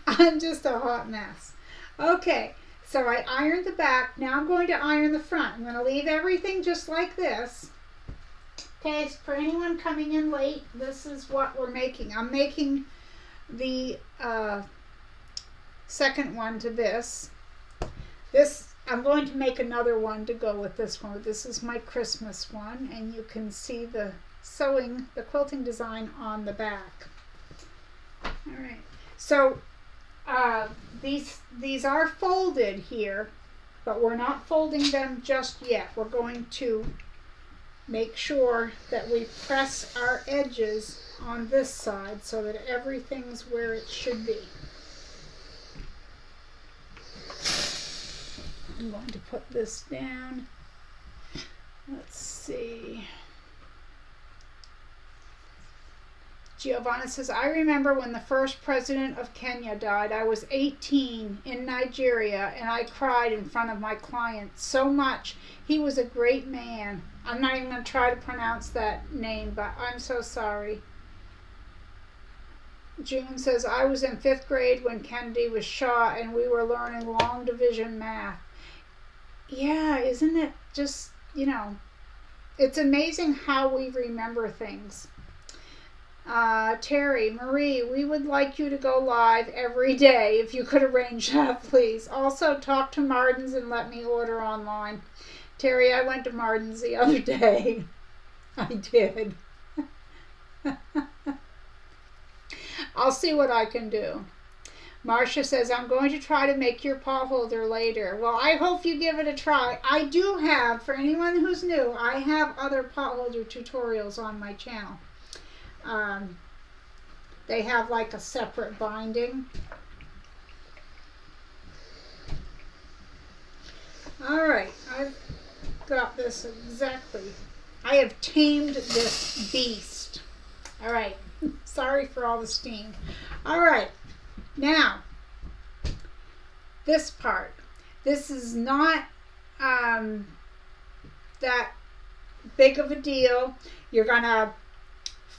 I'm just a hot mess. Okay, so I ironed the back. Now I'm going to iron the front. I'm going to leave everything just like this. Okay, so for anyone coming in late, this is what we're making. I'm making the second one to this. I'm going to make another one to go with this one. This is my Christmas one, and you can see the quilting design on the back. All right. So these are folded here, but we're not folding them just yet. We're going to make sure that we press our edges on this side so that everything's where it should be. I'm going to put this down. Let's see. Giovanna says, I remember when the first president of Kenya died. I was 18 in Nigeria and I cried in front of my clients so much. He was a great man. I'm not even going to try to pronounce that name, but I'm so sorry. June says, I was in 5th grade when Kennedy was shot and we were learning long division math. Yeah, isn't it just, it's amazing how we remember things. Terry, Marie, we would like you to go live every day if you could arrange that, please. Also, talk to Martin's and let me order online. Terry, I went to Martin's the other day. I did. I'll see what I can do. Marcia says, I'm going to try to make your pot holder later. Well, I hope you give it a try. I do have, for anyone who's new, I have other pot holder tutorials on my channel. They have like a separate binding. All right, I've got this exactly. I have tamed this beast. All right. Sorry for all the steam. All right. Now, this part. This is not that big of a deal. You're going to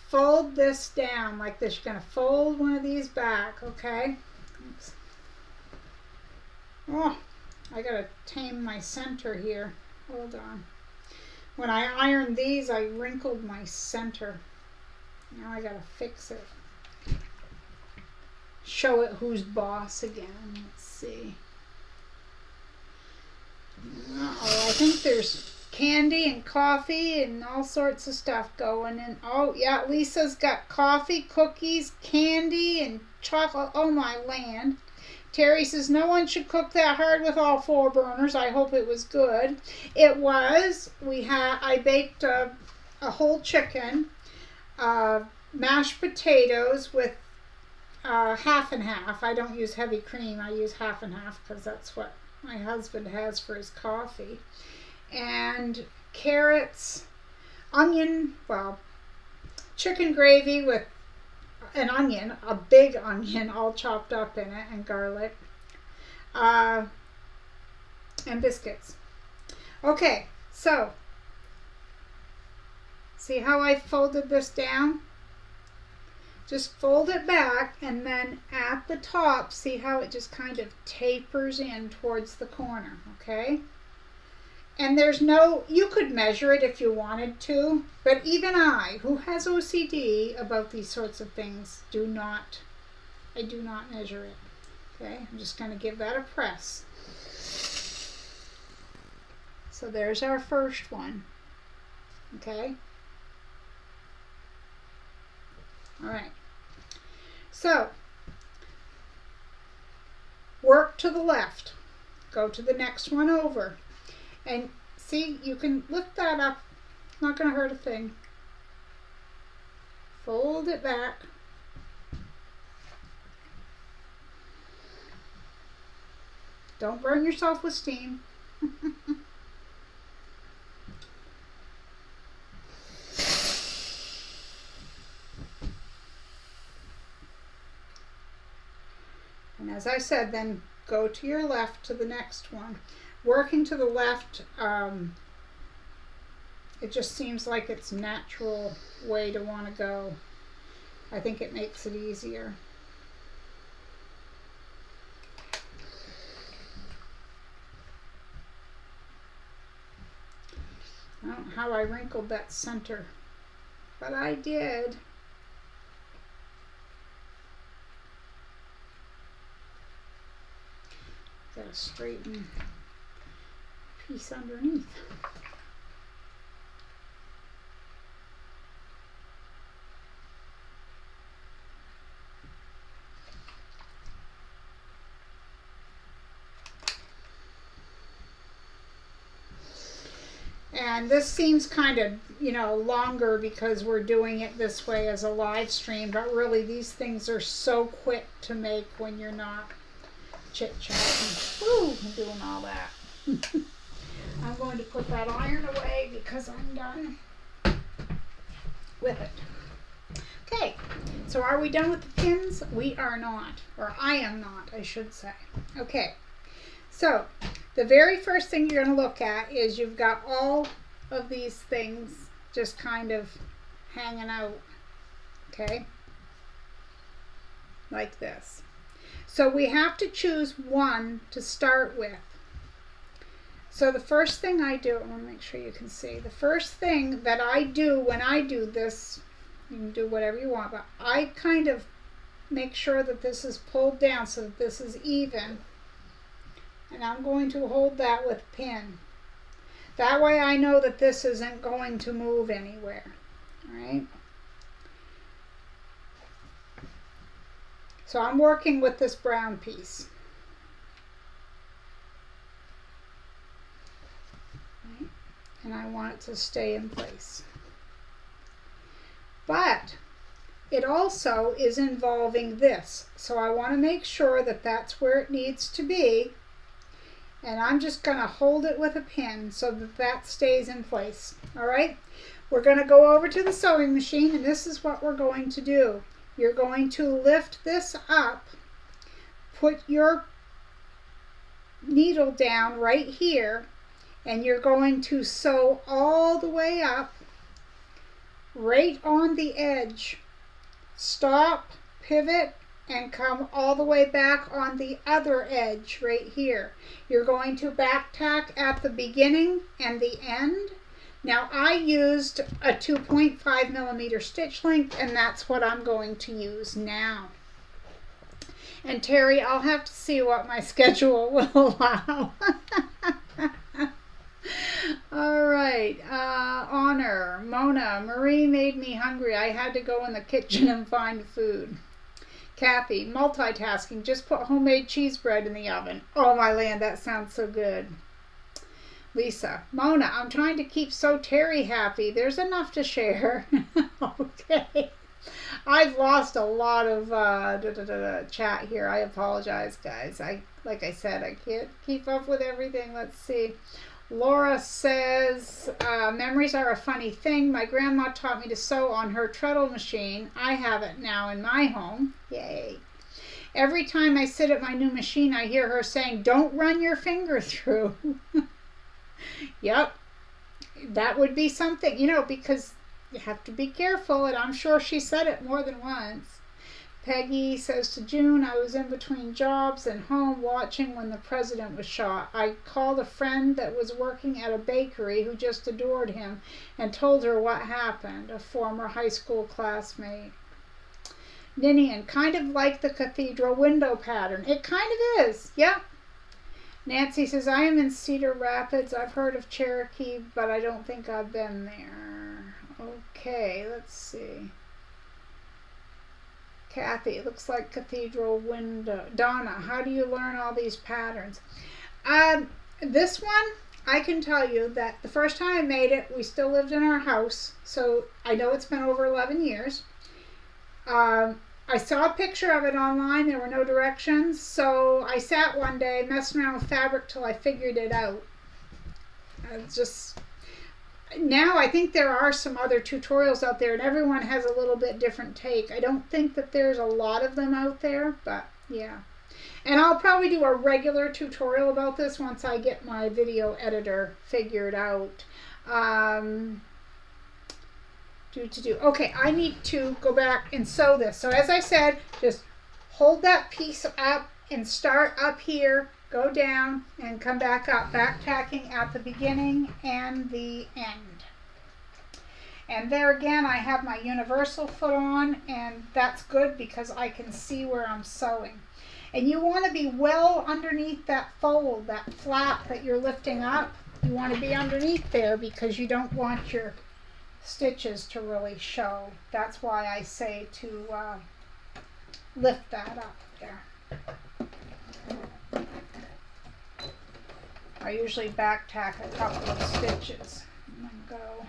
fold this down like this. You're going to fold one of these back, okay? Oops. Oh, I got to tame my center here. Hold on. When I ironed these, I wrinkled my center. Now I got to fix it. Show it who's boss again. Let's see. Uh-oh, I think there's candy and coffee and all sorts of stuff going in. Oh, yeah, Lisa's got coffee, cookies, candy, and chocolate. Oh, my land. Terry says, no one should cook that hard with all 4 burners. I hope it was good. It was. I baked a whole chicken, mashed potatoes with half and half. I don't use heavy cream. I use half and half because that's what my husband has for his coffee. And carrots, onion, chicken gravy with an onion, a big onion all chopped up in it, and garlic, and biscuits. Okay, so see how I folded this down? Just fold it back, and then at the top, see how it just kind of tapers in towards the corner, okay? And there's no, you could measure it if you wanted to, but even I, who has OCD about these sorts of things, I do not measure it, okay? I'm just going to give that a press. So there's our first one, okay? All right. So, work to the left. Go to the next one over. And see, you can lift that up. It's not going to hurt a thing. Fold it back. Don't burn yourself with steam. And as I said, then go to your left to the next one. Working to the left, it just seems like it's a natural way to want to go. I think it makes it easier. I don't know how I wrinkled that center, but I did. Gotta straighten piece underneath. And this seems kind of, longer because we're doing it this way as a live stream, but really these things are so quick to make when you're not chit-chatting. Woo, I'm doing all that. I'm going to put that iron away because I'm done with it. Okay, so are we done with the pins? We are not, or I am not, I should say. Okay, so the very first thing you're going to look at is you've got all of these things just kind of hanging out, okay, like this. So we have to choose one to start with. So the first thing I do, I want to make sure you can see, the first thing that I do when I do this, you can do whatever you want, but I kind of make sure that this is pulled down so that this is even. And I'm going to hold that with a pin. That way I know that this isn't going to move anywhere. All right? So I'm working with this brown piece. Right? And I want it to stay in place. But it also is involving this. So I want to make sure that that's where it needs to be. And I'm just going to hold it with a pin so that that stays in place. All right? We're going to go over to the sewing machine, and this is what we're going to do. You're going to lift this up, put your needle down right here, and you're going to sew all the way up right on the edge. Stop, pivot, and come all the way back on the other edge right here. You're going to back tack at the beginning and the end. Now I used a 2.5 millimeter stitch length, and that's what I'm going to use now. And Terry, I'll have to see what my schedule will allow. All right, Honor, Mona, Marie made me hungry. I had to go in the kitchen and find food. Kathy, multitasking, just put homemade cheese bread in the oven. Oh my land, that sounds so good. Lisa, Mona, I'm trying to keep So Terry happy. There's enough to share. Okay. I've lost a lot of chat here. I apologize, guys. Like I said, I can't keep up with everything. Let's see. Laura says, memories are a funny thing. My grandma taught me to sew on her treadle machine. I have it now in my home. Yay. Every time I sit at my new machine, I hear her saying, don't run your finger through. Yep. That would be something, you know, because you have to be careful, and I'm sure she said it more than once. Peggy says to June, I was in between jobs and home watching when the president was shot. I called a friend that was working at a bakery who just adored him and told her what happened, a former high school classmate. Ninian, kind of like the cathedral window pattern. It kind of is, yeah. Nancy says, I am in Cedar Rapids. I've heard of Cherokee, but I don't think I've been there. Okay, let's see. Kathy, it looks like cathedral window. Donna, how do you learn all these patterns? This one, I can tell you that the first time I made it, we still lived in our house, so I know it's been over 11 years. I saw a picture of it online. There were no directions, so I sat one day messing around with fabric till I figured it out. Now I think there are some other tutorials out there, and everyone has a little bit different take. I don't think that there's a lot of them out there, but yeah. And I'll probably do a regular tutorial about this once I get my video editor figured out. Okay, I need to go back and sew this. So as I said, just hold that piece up and start up here, go down and come back up, back tacking at the beginning and the end. And there again, I have my universal foot on, and that's good because I can see where I'm sewing. And you want to be well underneath that fold, that flap that you're lifting up. You want to be underneath there because you don't want your stitches to really show. That's why I say to lift that up there. I usually back tack a couple of stitches and then go.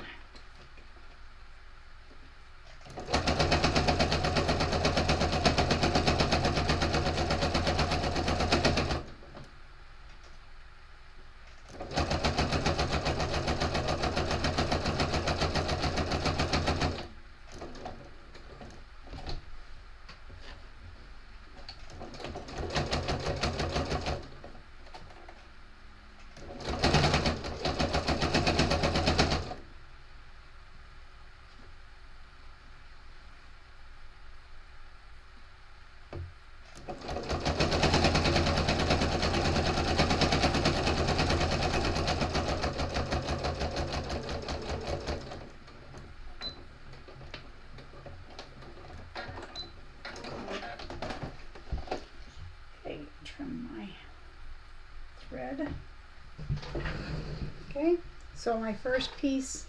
Okay, so my first piece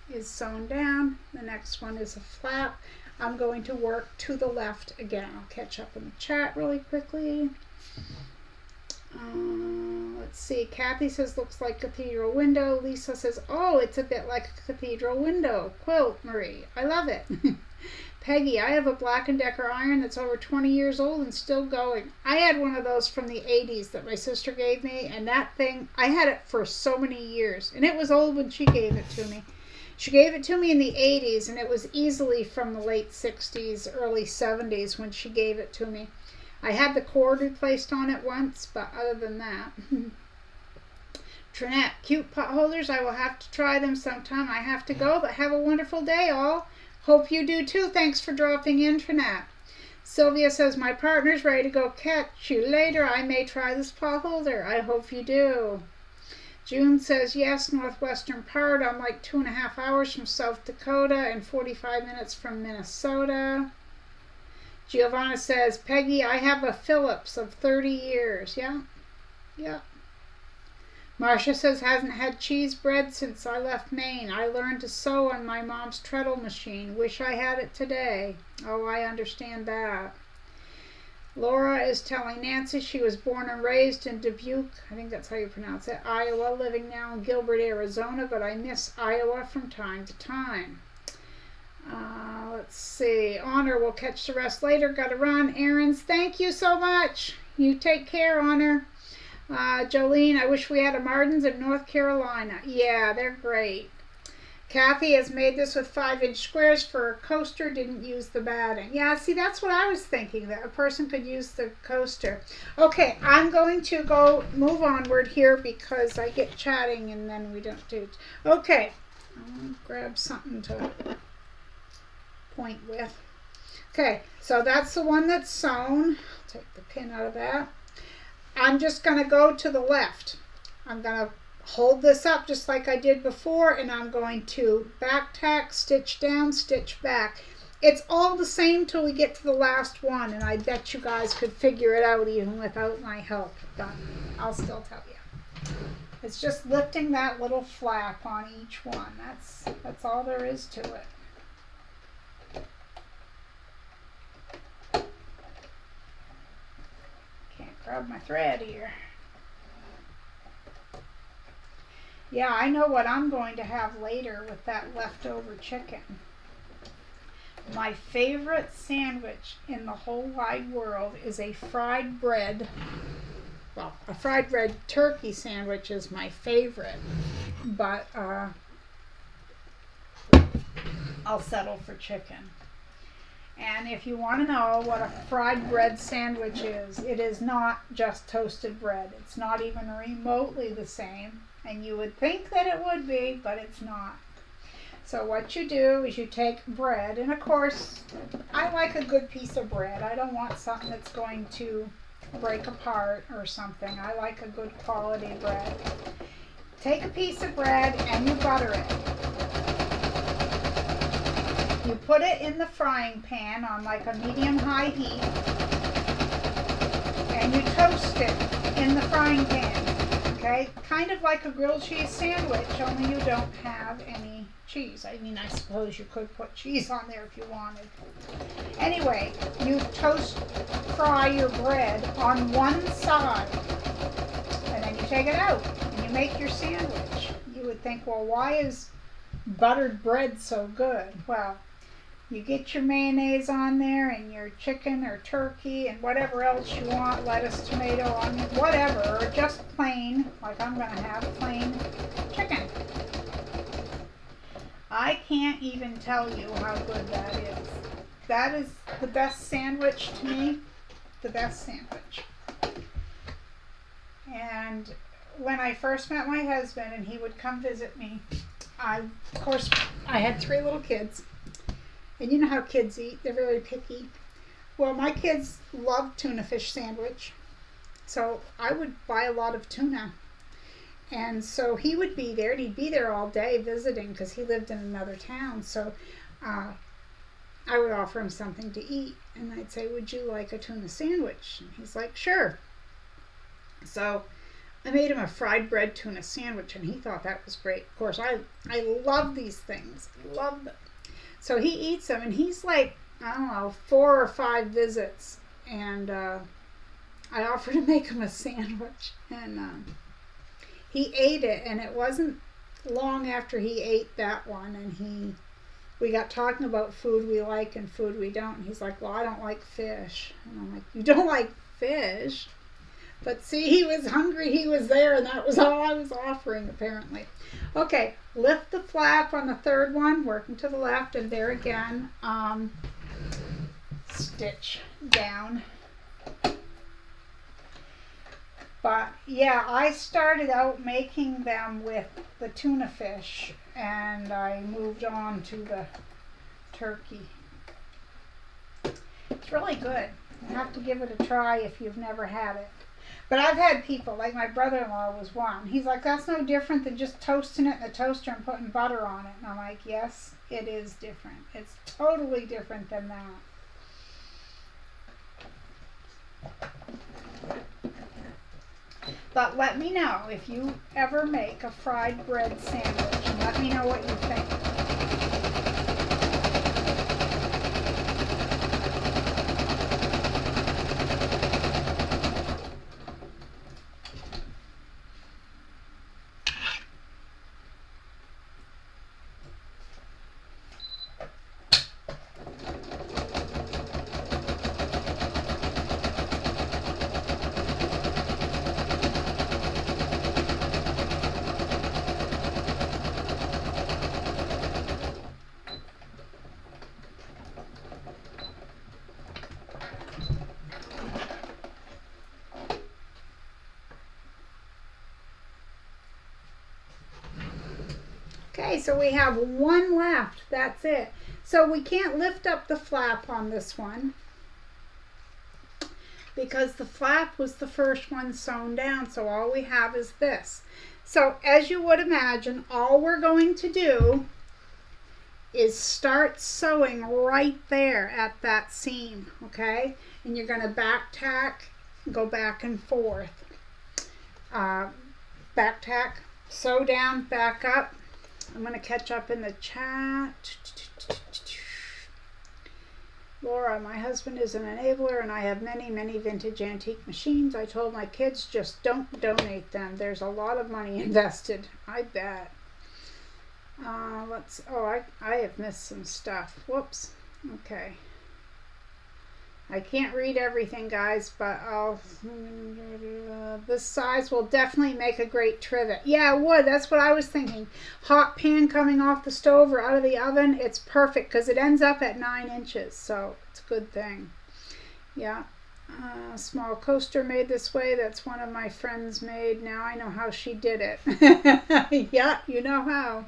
is sewn down, the next one is a flap. I'm going to work to the left again. I'll catch up in the chat really quickly. Let's see, Kathy says looks like cathedral window. Lisa says, oh, it's a bit like a cathedral window quilt, Marie. I love it. Peggy, I have a Black & Decker iron that's over 20 years old and still going. I had one of those from the 80s that my sister gave me, and that thing, I had it for so many years, and it was old when she gave it to me. She gave it to me in the 80s, and it was easily from the late 60s, early 70s when she gave it to me. I had the cord replaced on it once, but other than that. Trinette, cute pot holders. I will have to try them sometime. I have to go, but have a wonderful day, all. Hope you do too. Thanks for dropping in, Trinette. Sylvia says, my partner's ready to go. Catch you later. I may try this pot holder. I hope you do. June says, yes, northwestern part. I'm like 2.5 hours from South Dakota and 45 minutes from Minnesota. Giovanna says, Peggy, I have a Phillips of 30 years. Yeah. Marcia says, hasn't had cheese bread since I left Maine. I learned to sew on my mom's treadle machine. Wish I had it today. Oh, I understand that. Laura is telling Nancy she was born and raised in Dubuque, I think that's how you pronounce it, Iowa, living now in Gilbert, Arizona, but I miss Iowa from time to time. Let's see. Honor, we'll catch the rest later. Gotta run. Errands, thank you so much. You take care, Honor. Jolene, I wish we had a Martin's in North Carolina. Yeah, they're great. Kathy has made this with 5-inch squares for a coaster, didn't use the batting. Yeah, see, that's what I was thinking, that a person could use the coaster. Okay, I'm going to go move onward here because I get chatting and then we don't do it. Okay, I'll grab something to point with. Okay, so that's the one that's sewn. I'll take the pin out of that. I'm just going to go to the left. I'm going to hold this up just like I did before, and I'm going to back tack, stitch down, stitch back. It's all the same till we get to the last one, and I bet you guys could figure it out even without my help, but I'll still tell you. It's just lifting that little flap on each one. That's all there is to it. Can't grab my thread here. Yeah, I know what I'm going to have later with that leftover chicken. My favorite sandwich in the whole wide world is a fried bread. Well, a fried bread turkey sandwich is my favorite, but I'll settle for chicken. And if you want to know what a fried bread sandwich is, it is not just toasted bread. It's not even remotely the same. And you would think that it would be, but it's not. So what you do is you take bread, and of course, I like a good piece of bread. I don't want something that's going to break apart or something. I like a good quality bread. Take a piece of bread and you butter it. You put it in the frying pan on like a medium-high heat, and you toast it in the frying pan. Okay, kind of like a grilled cheese sandwich, only you don't have any cheese. I mean, I suppose you could put cheese on there if you wanted. Anyway, you fry your bread on one side, and then you take it out, and you make your sandwich. You would think, well, why is buttered bread so good? Well, you get your mayonnaise on there and your chicken or turkey and whatever else you want, lettuce, tomato, onion, whatever, or just plain, like I'm going to have plain chicken. I can't even tell you how good that is. That is the best sandwich to me, the best sandwich. And when I first met my husband and he would come visit me, of course, I had 3 little kids. And you know how kids eat, they're very picky. Well, my kids love tuna fish sandwich. So I would buy a lot of tuna. And so he would be there, and he'd be there all day visiting because he lived in another town. So I would offer him something to eat. And I'd say, would you like a tuna sandwich? And he's like, sure. So I made him a fried bread tuna sandwich, and he thought that was great. Of course, I love these things. Love them. So he eats them, and he's like, I don't know, 4 or 5 visits, and I offered to make him a sandwich, and he ate it, and it wasn't long after he ate that one, and he we got talking about food we like and food we don't. And he's like, well, I don't like fish. And I'm like, you don't like fish? But see, he was hungry, he was there, and that was all I was offering, apparently. Okay, lift the flap on the third one, working to the left, and there again, stitch down. But yeah, I started out making them with the tuna fish, and I moved on to the turkey. It's really good. You have to give it a try if you've never had it. But I've had people, like my brother-in-law was one. He's like, that's no different than just toasting it in the toaster and putting butter on it. And I'm like, yes, it is different. It's totally different than that. But let me know if you ever make a fried bread sandwich, and let me know what you think. Okay, so we have one left. That's it. So we can't lift up the flap on this one because the flap was the first one sewn down. So all we have is this. So as you would imagine, all we're going to do is start sewing right there at that seam, okay? And you're going to back tack, go back and forth. Back tack, sew down, back up. I'm going to catch up in the chat. Laura, my husband is an enabler and I have many, many vintage antique machines. I told my kids just don't donate them. There's a lot of money invested. I bet. I have missed some stuff. Whoops. Okay. I can't read everything, guys, but this size will definitely make a great trivet. Yeah, it would. That's what I was thinking. Hot pan coming off the stove or out of the oven, it's perfect because it ends up at 9 inches, so it's a good thing. Yeah. Small coaster made this way. That's one of my friends made. Now I know how she did it. Yeah, you know how.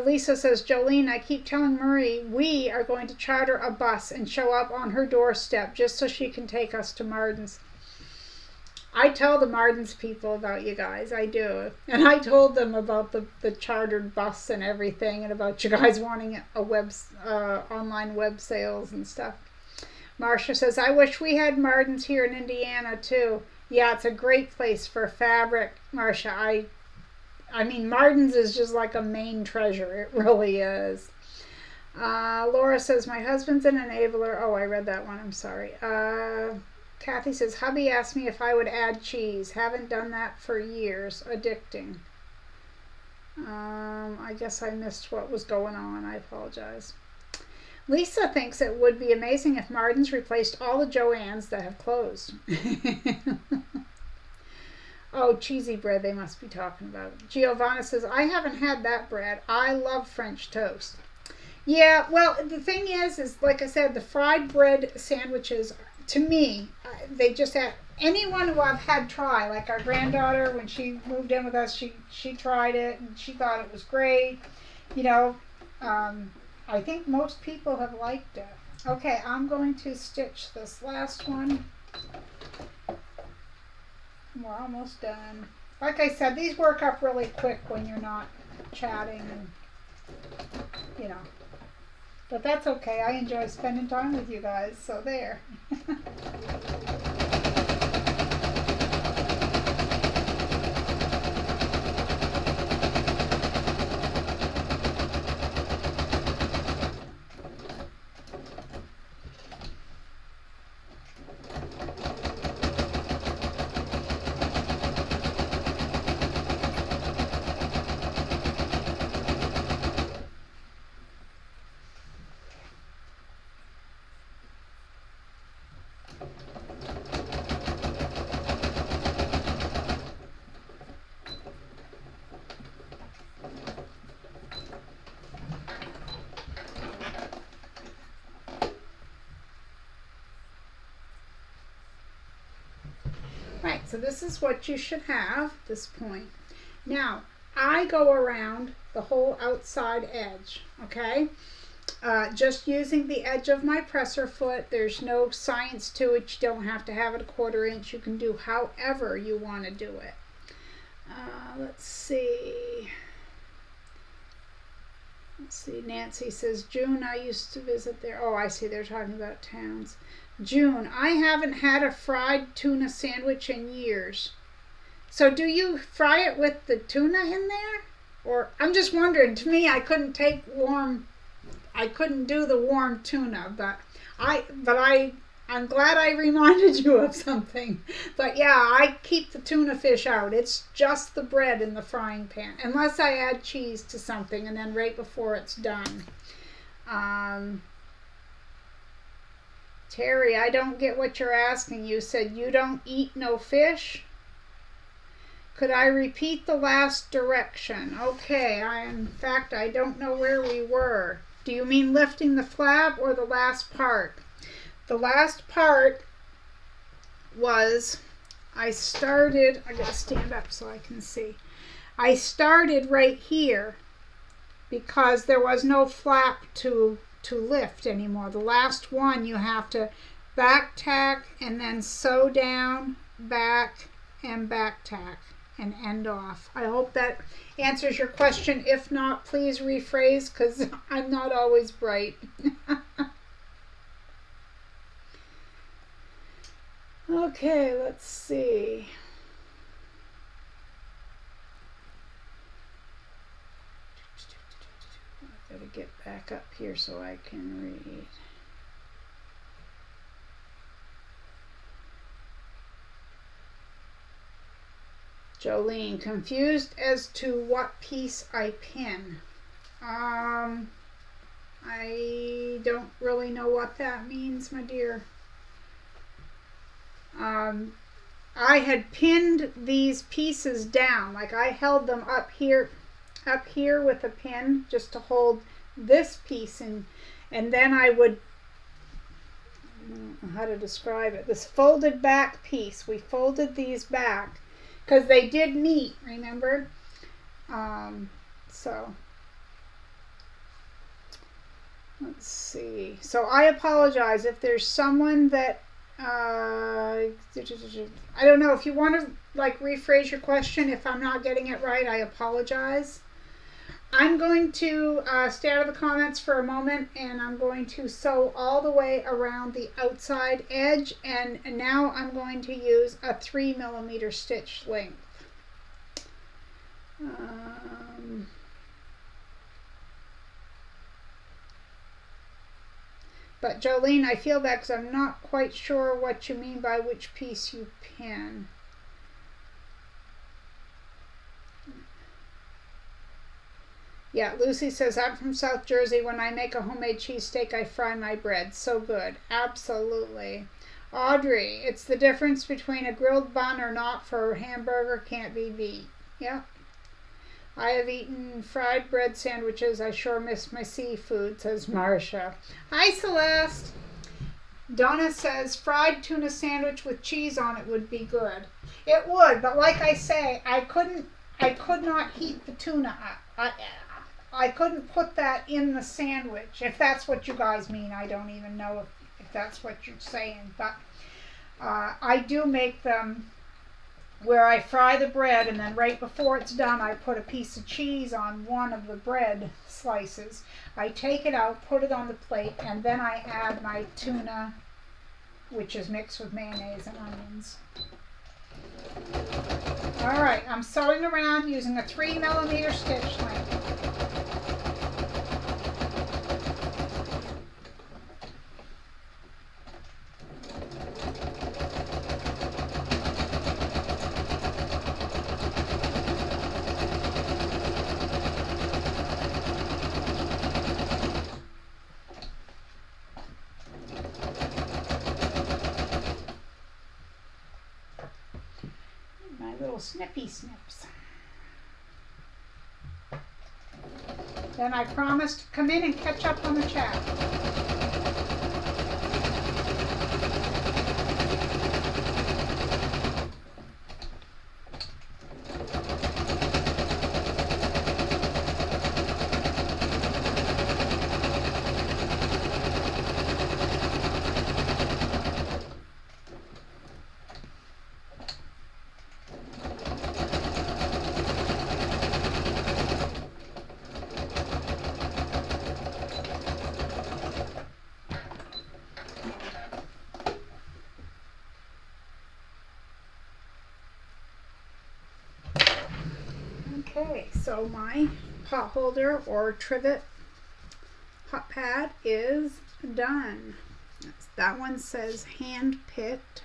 Lisa says, Jolene, I keep telling Marie we are going to charter a bus and show up on her doorstep just so she can take us to Marden's. I tell the Marden's people about you guys. I do. And I told them about the chartered bus and everything and about you guys wanting a online web sales and stuff. Marcia says, I wish we had Marden's here in Indiana too. Yeah, it's a great place for fabric, Marcia. I mean, Marden's is just like a Maine treasure. It really is. Laura says, my husband's an enabler. Oh, I read that one. I'm sorry. Kathy says, hubby asked me if I would add cheese. Haven't done that for years. Addicting. I guess I missed what was going on. I apologize. Lisa thinks it would be amazing if Marden's replaced all the Joann's that have closed. Oh, cheesy bread they must be talking about. Giovanna says, I haven't had that bread. I love French toast. Yeah, well, the thing is like I said, the fried bread sandwiches, to me, they just have, anyone who I've had try, like our granddaughter, when she moved in with us, she tried it and she thought it was great. You know, I think most people have liked it. Okay, I'm going to stitch this last one. We're almost done. Like I said, these work up really quick when you're not chatting and, you know. But that's okay. I enjoy spending time with you guys, so there. so this is what you should have, this point. Now, I go around the whole outside edge, okay? Just using the edge of my presser foot. There's no science to it. You don't have to have it a 1/4 inch. You can do however you want to do it. Let's see. Nancy says, June, I used to visit there. Oh, I see. They're talking about towns. June, I haven't had a fried tuna sandwich in years. So do you fry it with the tuna in there? Or I'm just wondering, to me, I couldn't do the warm tuna, but I'm glad I reminded you of something. But yeah, I keep the tuna fish out. It's just the bread in the frying pan, unless I add cheese to something and then right before it's done. Terry, I don't get what you're asking. You said you don't eat no fish? Could I repeat the last direction? Okay, in fact, I don't know where we were. Do you mean lifting the flap or the last part? The last part was, I gotta stand up so I can see. I started right here because there was no flap to lift anymore. The last one you have to back tack and then sew down, back and back tack and end off. I hope that answers your question. If not, please rephrase because I'm not always bright. Okay, let's see. I gotta get back up here so I can read. Jolene, confused as to what piece I pin. I don't really know what that means, my dear. I had pinned these pieces down, like I held them up here with a pin just to hold this piece in, and then I would, I don't know how to describe it, this folded back piece. We folded these back because they did meet, remember? So let's see. So I apologize if there's someone that I don't know, if you want to like rephrase your question, if I'm not getting it right, I apologize. I'm going to stay out of the comments for a moment, and I'm going to sew all the way around the outside edge, and now I'm going to use a 3mm stitch length. But Jolene, I feel that because I'm not quite sure what you mean by which piece you pin. Yeah, Lucy says, I'm from South Jersey. When I make a homemade cheesesteak, I fry my bread. So good. Absolutely. Audrey, it's the difference between a grilled bun or not for a hamburger can't be beat. Yeah. I have eaten fried bread sandwiches. I sure miss my seafood, says Marcia. Hi, Celeste. Donna says, fried tuna sandwich with cheese on it would be good. It would, but like I say, I could not heat the tuna up. I couldn't put that in the sandwich, if that's what you guys mean. I don't even know if that's what you're saying, but I do make them where I fry the bread, and then right before it's done, I put a piece of cheese on one of the bread slices. I take it out, put it on the plate, and then I add my tuna, which is mixed with mayonnaise and onions. All right, I'm sewing around using a 3mm stitch length. Snippy snips. Then I promised to come in and catch up on the chat. Okay, so my pot holder or trivet hot pad is done. That one says hand picked.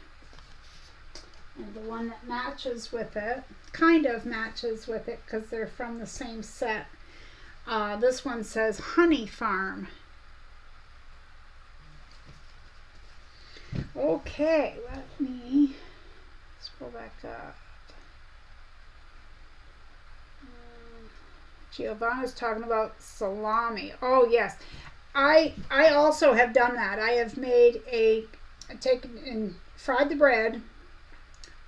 And the one that matches with it, kind of matches with it because they're from the same set. This one says Honey Farm. Okay, let me scroll back up. Giovanna's talking about salami. Oh yes, I also have done that. I have made taken and fried the bread,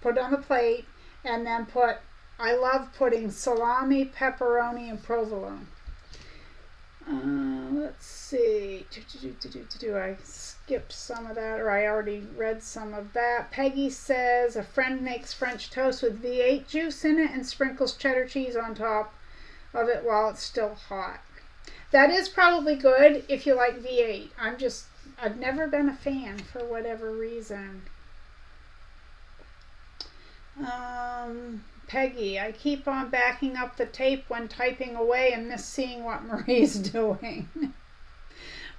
put it on the plate, and then I love putting salami, pepperoni, and provolone. Let's see. I skipped some of that, or I already read some of that. Peggy says a friend makes French toast with V8 juice in it and sprinkles cheddar cheese on top of it while it's still hot. That is probably good if you like V8. I've never been a fan for whatever reason. Peggy, I keep on backing up the tape when typing away and miss seeing what Marie's doing.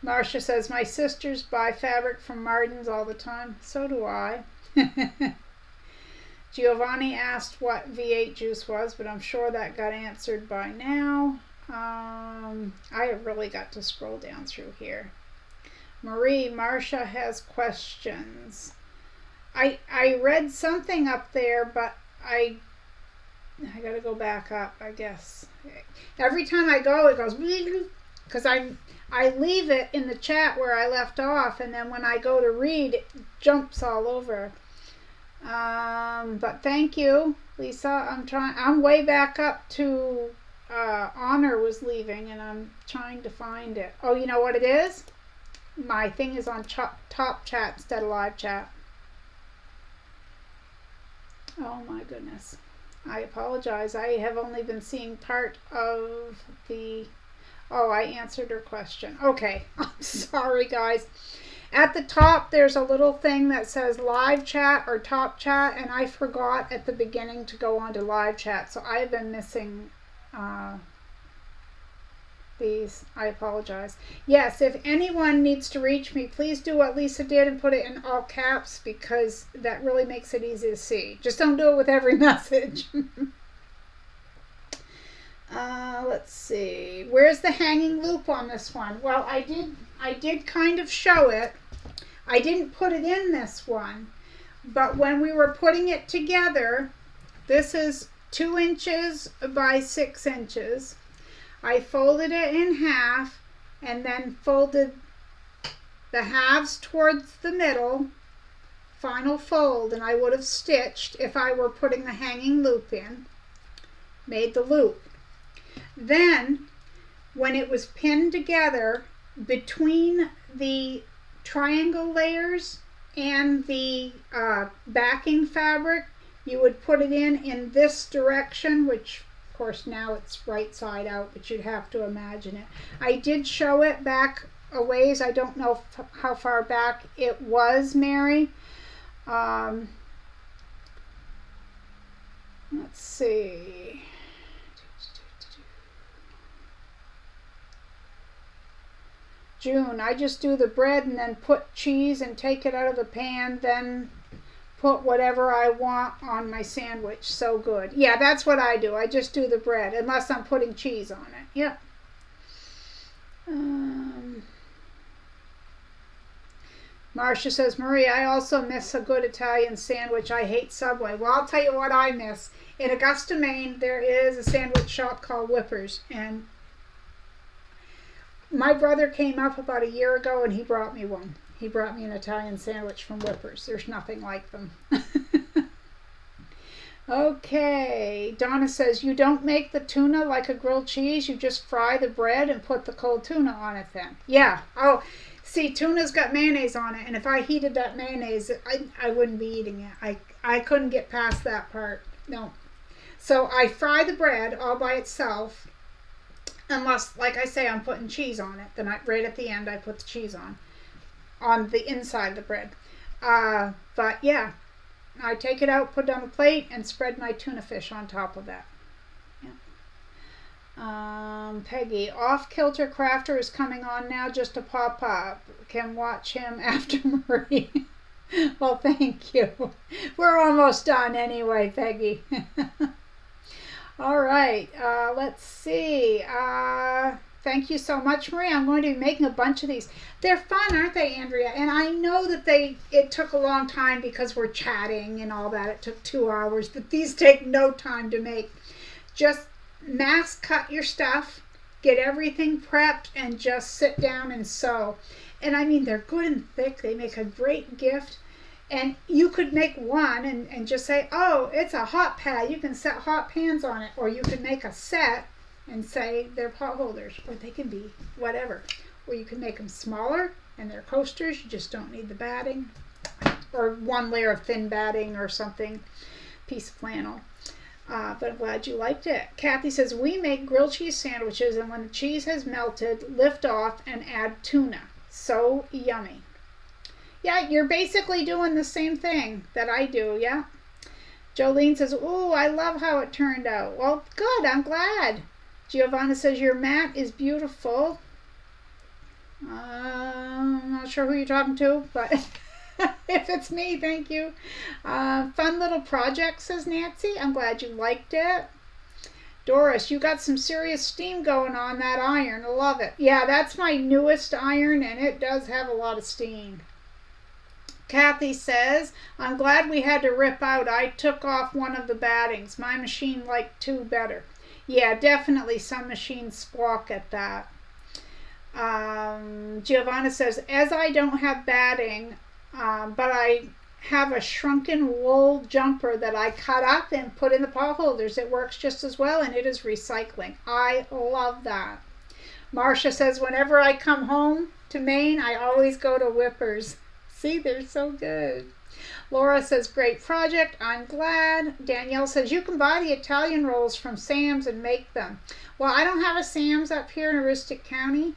Marcia says, my sisters buy fabric from Martin's all the time. So do I. Giovanni asked what V8 juice was, but I'm sure that got answered by now. I have really got to scroll down through here. Marcia has questions. I read something up there, but I gotta go back up, I guess. Every time I go, it goes because I leave it in the chat where I left off, and then when I go to read, it jumps all over. But thank you, Lisa. I'm way back up to Honor was leaving, and I'm trying to find it. Oh, you know what it is? My thing is on top chat instead of live chat. Oh my goodness. I apologize. I have only been seeing part of the... Oh, I answered her question. Okay. I'm sorry, guys. At the top, there's a little thing that says live chat or top chat, and I forgot at the beginning to go on to live chat, so I have been missing these. I apologize. Yes, if anyone needs to reach me, please do what Lisa did and put it in all caps, because that really makes it easy to see. Just don't do it with every message. Let's see. Where's the hanging loop on this one? Well, I did kind of show it. I didn't put it in this one, but when we were putting it together, this is 2 inches by 6 inches. I folded it in half and then folded the halves towards the middle, final fold, and I would have stitched if I were putting the hanging loop in, made the loop. Then, when it was pinned together between the triangle layers and the backing fabric, you would put it in this direction, which of course now it's right side out, but you'd have to imagine it. I did show it back a ways. I don't know how far back it was, Mary. Let's see. June, I just do the bread and then put cheese and take it out of the pan, then put whatever I want on my sandwich. So good. Yeah, that's what I do. I just do the bread, unless I'm putting cheese on it. Yep. Marcia says, Marie, I also miss a good Italian sandwich. I hate Subway. Well, I'll tell you what I miss. In Augusta, Maine, there is a sandwich shop called Whippers, and my brother came up about a year ago and he brought me one. He brought me an Italian sandwich from Whippers. There's nothing like them. Okay, Donna says, you don't make the tuna like a grilled cheese. You just fry the bread and put the cold tuna on it then. Yeah. Oh, see, tuna's got mayonnaise on it, and if I heated that mayonnaise, I wouldn't be eating it. I couldn't get past that part. No. So I fry the bread all by itself. Unless, like I say, I'm putting cheese on it. Then right at the end, I put the cheese on the inside of the bread. But yeah, I take it out, put it on the plate, and spread my tuna fish on top of that. Yeah. Peggy, Off-Kilter Crafter is coming on now just to pop up. Can watch him after Marie. Well, thank you. We're almost done anyway, Peggy. All right, let's see. Thank you so much, Marie. I'm going to be making a bunch of these. They're fun, aren't they, Andrea? And I know that it took a long time because we're chatting and all that. It took 2 hours, but these take no time to make. Just mass cut your stuff, get everything prepped, and just sit down and sew. And I mean, they're good and thick. They make a great gift. And you could make one and just say, oh, it's a hot pad. You can set hot pans on it. Or you could make a set and say they're pot holders. Or they can be whatever. Or you can make them smaller and they're coasters. You just don't need the batting. Or one layer of thin batting or something. Piece of flannel. But I'm glad you liked it. Kathy says, we make grilled cheese sandwiches, and when the cheese has melted, lift off and add tuna. So yummy. Yeah, you're basically doing the same thing that I do, yeah? Jolene says, ooh, I love how it turned out. Well, good, I'm glad. Giovanna says, your mat is beautiful. I'm not sure who you're talking to, but if it's me, thank you. Fun little project, says Nancy. I'm glad you liked it. Doris, you got some serious steam going on that iron. I love it. Yeah, that's my newest iron, and it does have a lot of steam. Kathy says, I'm glad we had to rip out. I took off one of the battings. My machine liked two better. Yeah, definitely some machines squawk at that. Giovanna says, as I don't have batting, but I have a shrunken wool jumper that I cut up and put in the pot holders. It works just as well, and it is recycling. I love that. Marcia says, whenever I come home to Maine, I always go to Whippers. See, they're so good. Laura says, great project. I'm glad. Danielle says, you can buy the Italian rolls from Sam's and make them. Well, I don't have a Sam's up here in Aroostook County,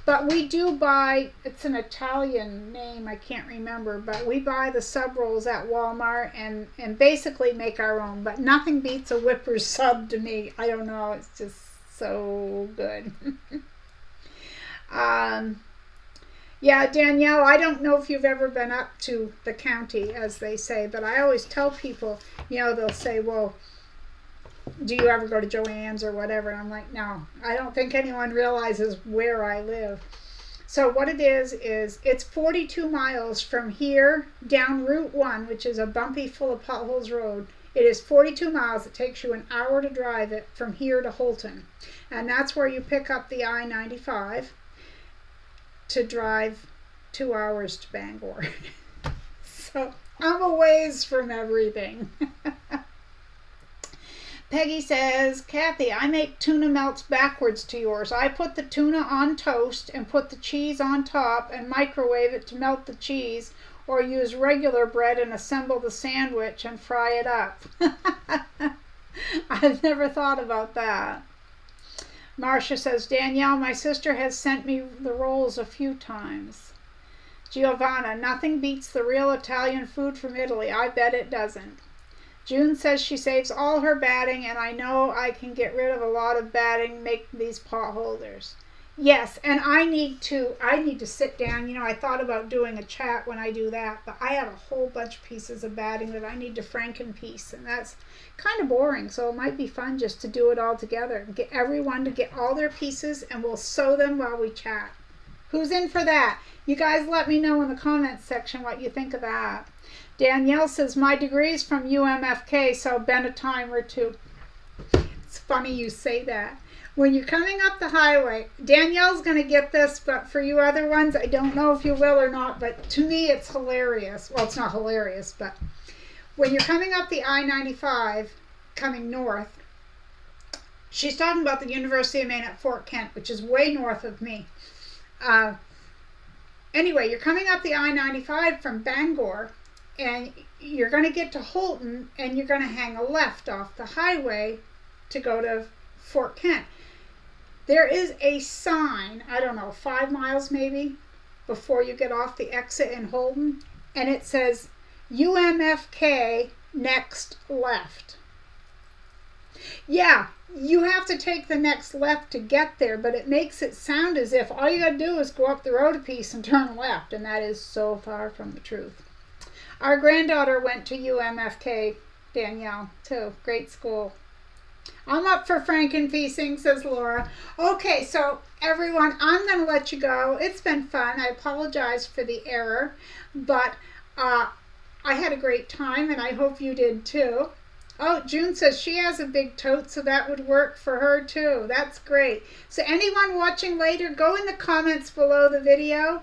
but we do buy, it's an Italian name, I can't remember, but we buy the sub rolls at Walmart and basically make our own. But nothing beats a Whippers sub to me. I don't know. It's just so good. Yeah, Danielle, I don't know if you've ever been up to the county, as they say, but I always tell people, you know, they'll say, well, do you ever go to Joann's or whatever? And I'm like, no, I don't think anyone realizes where I live. So what it is it's 42 miles from here down Route 1, which is a bumpy, full of potholes road. It is 42 miles. It takes you an hour to drive it from here to Holton. And that's where you pick up the I-95. To drive 2 hours to Bangor. So I'm a ways from everything. Peggy says, Kathy, I make tuna melts backwards to yours. I put the tuna on toast and put the cheese on top and microwave it to melt the cheese, or use regular bread and assemble the sandwich and fry it up. I've never thought about that. Marcia says, Danielle, my sister has sent me the rolls a few times. Giovanna, nothing beats the real Italian food from Italy. I bet it doesn't. June says she saves all her batting, and I know I can get rid of a lot of batting, make these pot holders. Yes, and I need to sit down. You know, I thought about doing a chat when I do that, but I have a whole bunch of pieces of batting that I need to frankenpiece, and that's kind of boring, so it might be fun just to do it all together and get everyone to get all their pieces, and we'll sew them while we chat. Who's in for that? You guys let me know in the comments section what you think of that. Danielle says, my degree's from UMFK, so been a time or two. It's funny you say that. When you're coming up the highway, Danielle's going to get this, but for you other ones, I don't know if you will or not, but to me it's hilarious. Well, it's not hilarious, but when you're coming up the I-95, coming north, she's talking about the University of Maine at Fort Kent, which is way north of me. Anyway, you're coming up the I-95 from Bangor, and you're going to get to Holton, and you're going to hang a left off the highway to go to Fort Kent. There is a sign, I don't know, 5 miles maybe, before you get off the exit in Holton, and it says, UMFK next left. Yeah, you have to take the next left to get there, but it makes it sound as if all you got to do is go up the road a piece and turn left, and that is so far from the truth. Our granddaughter went to UMFK, Danielle, too. Great school. I'm up for frankenfeasting, says Laura. Okay, so everyone, I'm going to let you go. It's been fun. I apologize for the error, but I had a great time, and I hope you did too. Oh, June says she has a big tote, so that would work for her too. That's great. So anyone watching later, go in the comments below the video.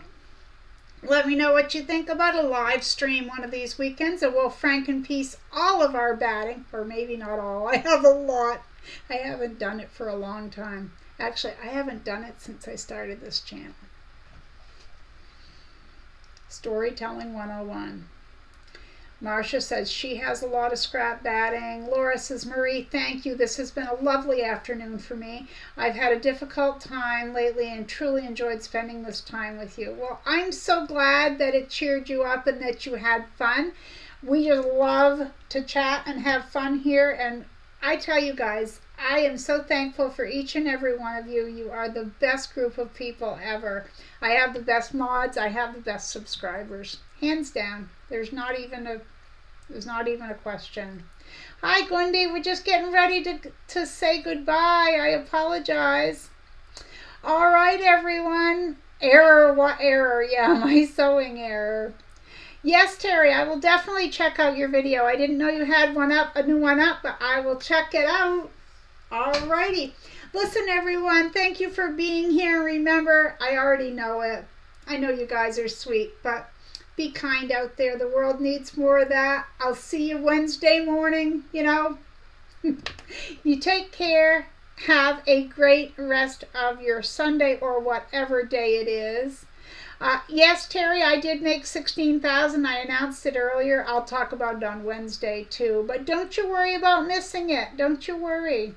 Let me know what you think about a live stream one of these weekends, and we'll frankenpiece all of our batting, or maybe not all. I have a lot. I haven't done it for a long time. Actually, I haven't done it since I started this channel. Storytelling 101. Marcia says she has a lot of scrap batting. Laura says, Marie, thank you. This has been a lovely afternoon for me. I've had a difficult time lately and truly enjoyed spending this time with you. Well, I'm so glad that it cheered you up and that you had fun. We just love to chat and have fun here. And I tell you guys, I am so thankful for each and every one of you. You are the best group of people ever. I have the best mods. I have the best subscribers. Hands down. There's not even a question. Hi, Gundy. We're just getting ready to say goodbye. I apologize. All right, everyone. Error. What error? Yeah, my sewing error. Yes, Terry, I will definitely check out your video. I didn't know you had a new one up, but I will check it out. All righty. Listen, everyone, thank you for being here. Remember, I already know it. I know you guys are sweet, but be kind out there. The world needs more of that. I'll see you Wednesday morning, You take care. Have a great rest of your Sunday or whatever day it is. Yes, Terry, I did make 16,000. I announced it earlier. I'll talk about it on Wednesday too. But don't you worry about missing it. Don't you worry.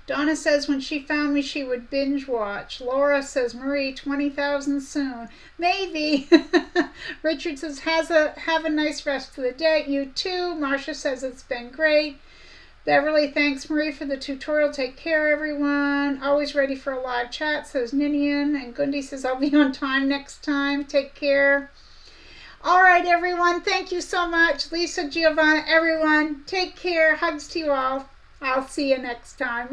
Donna says when she found me, she would binge watch. Laura says, Marie, 20,000 soon. Maybe. Richard says, have a nice rest of the day. You too. Marcia says it's been great. Beverly, thanks, Marie, for the tutorial. Take care, everyone. Always ready for a live chat, says Ninian. And Gundy says, I'll be on time next time. Take care. All right, everyone. Thank you so much. Lisa, Giovanna, everyone. Take care. Hugs to you all. I'll see you next time.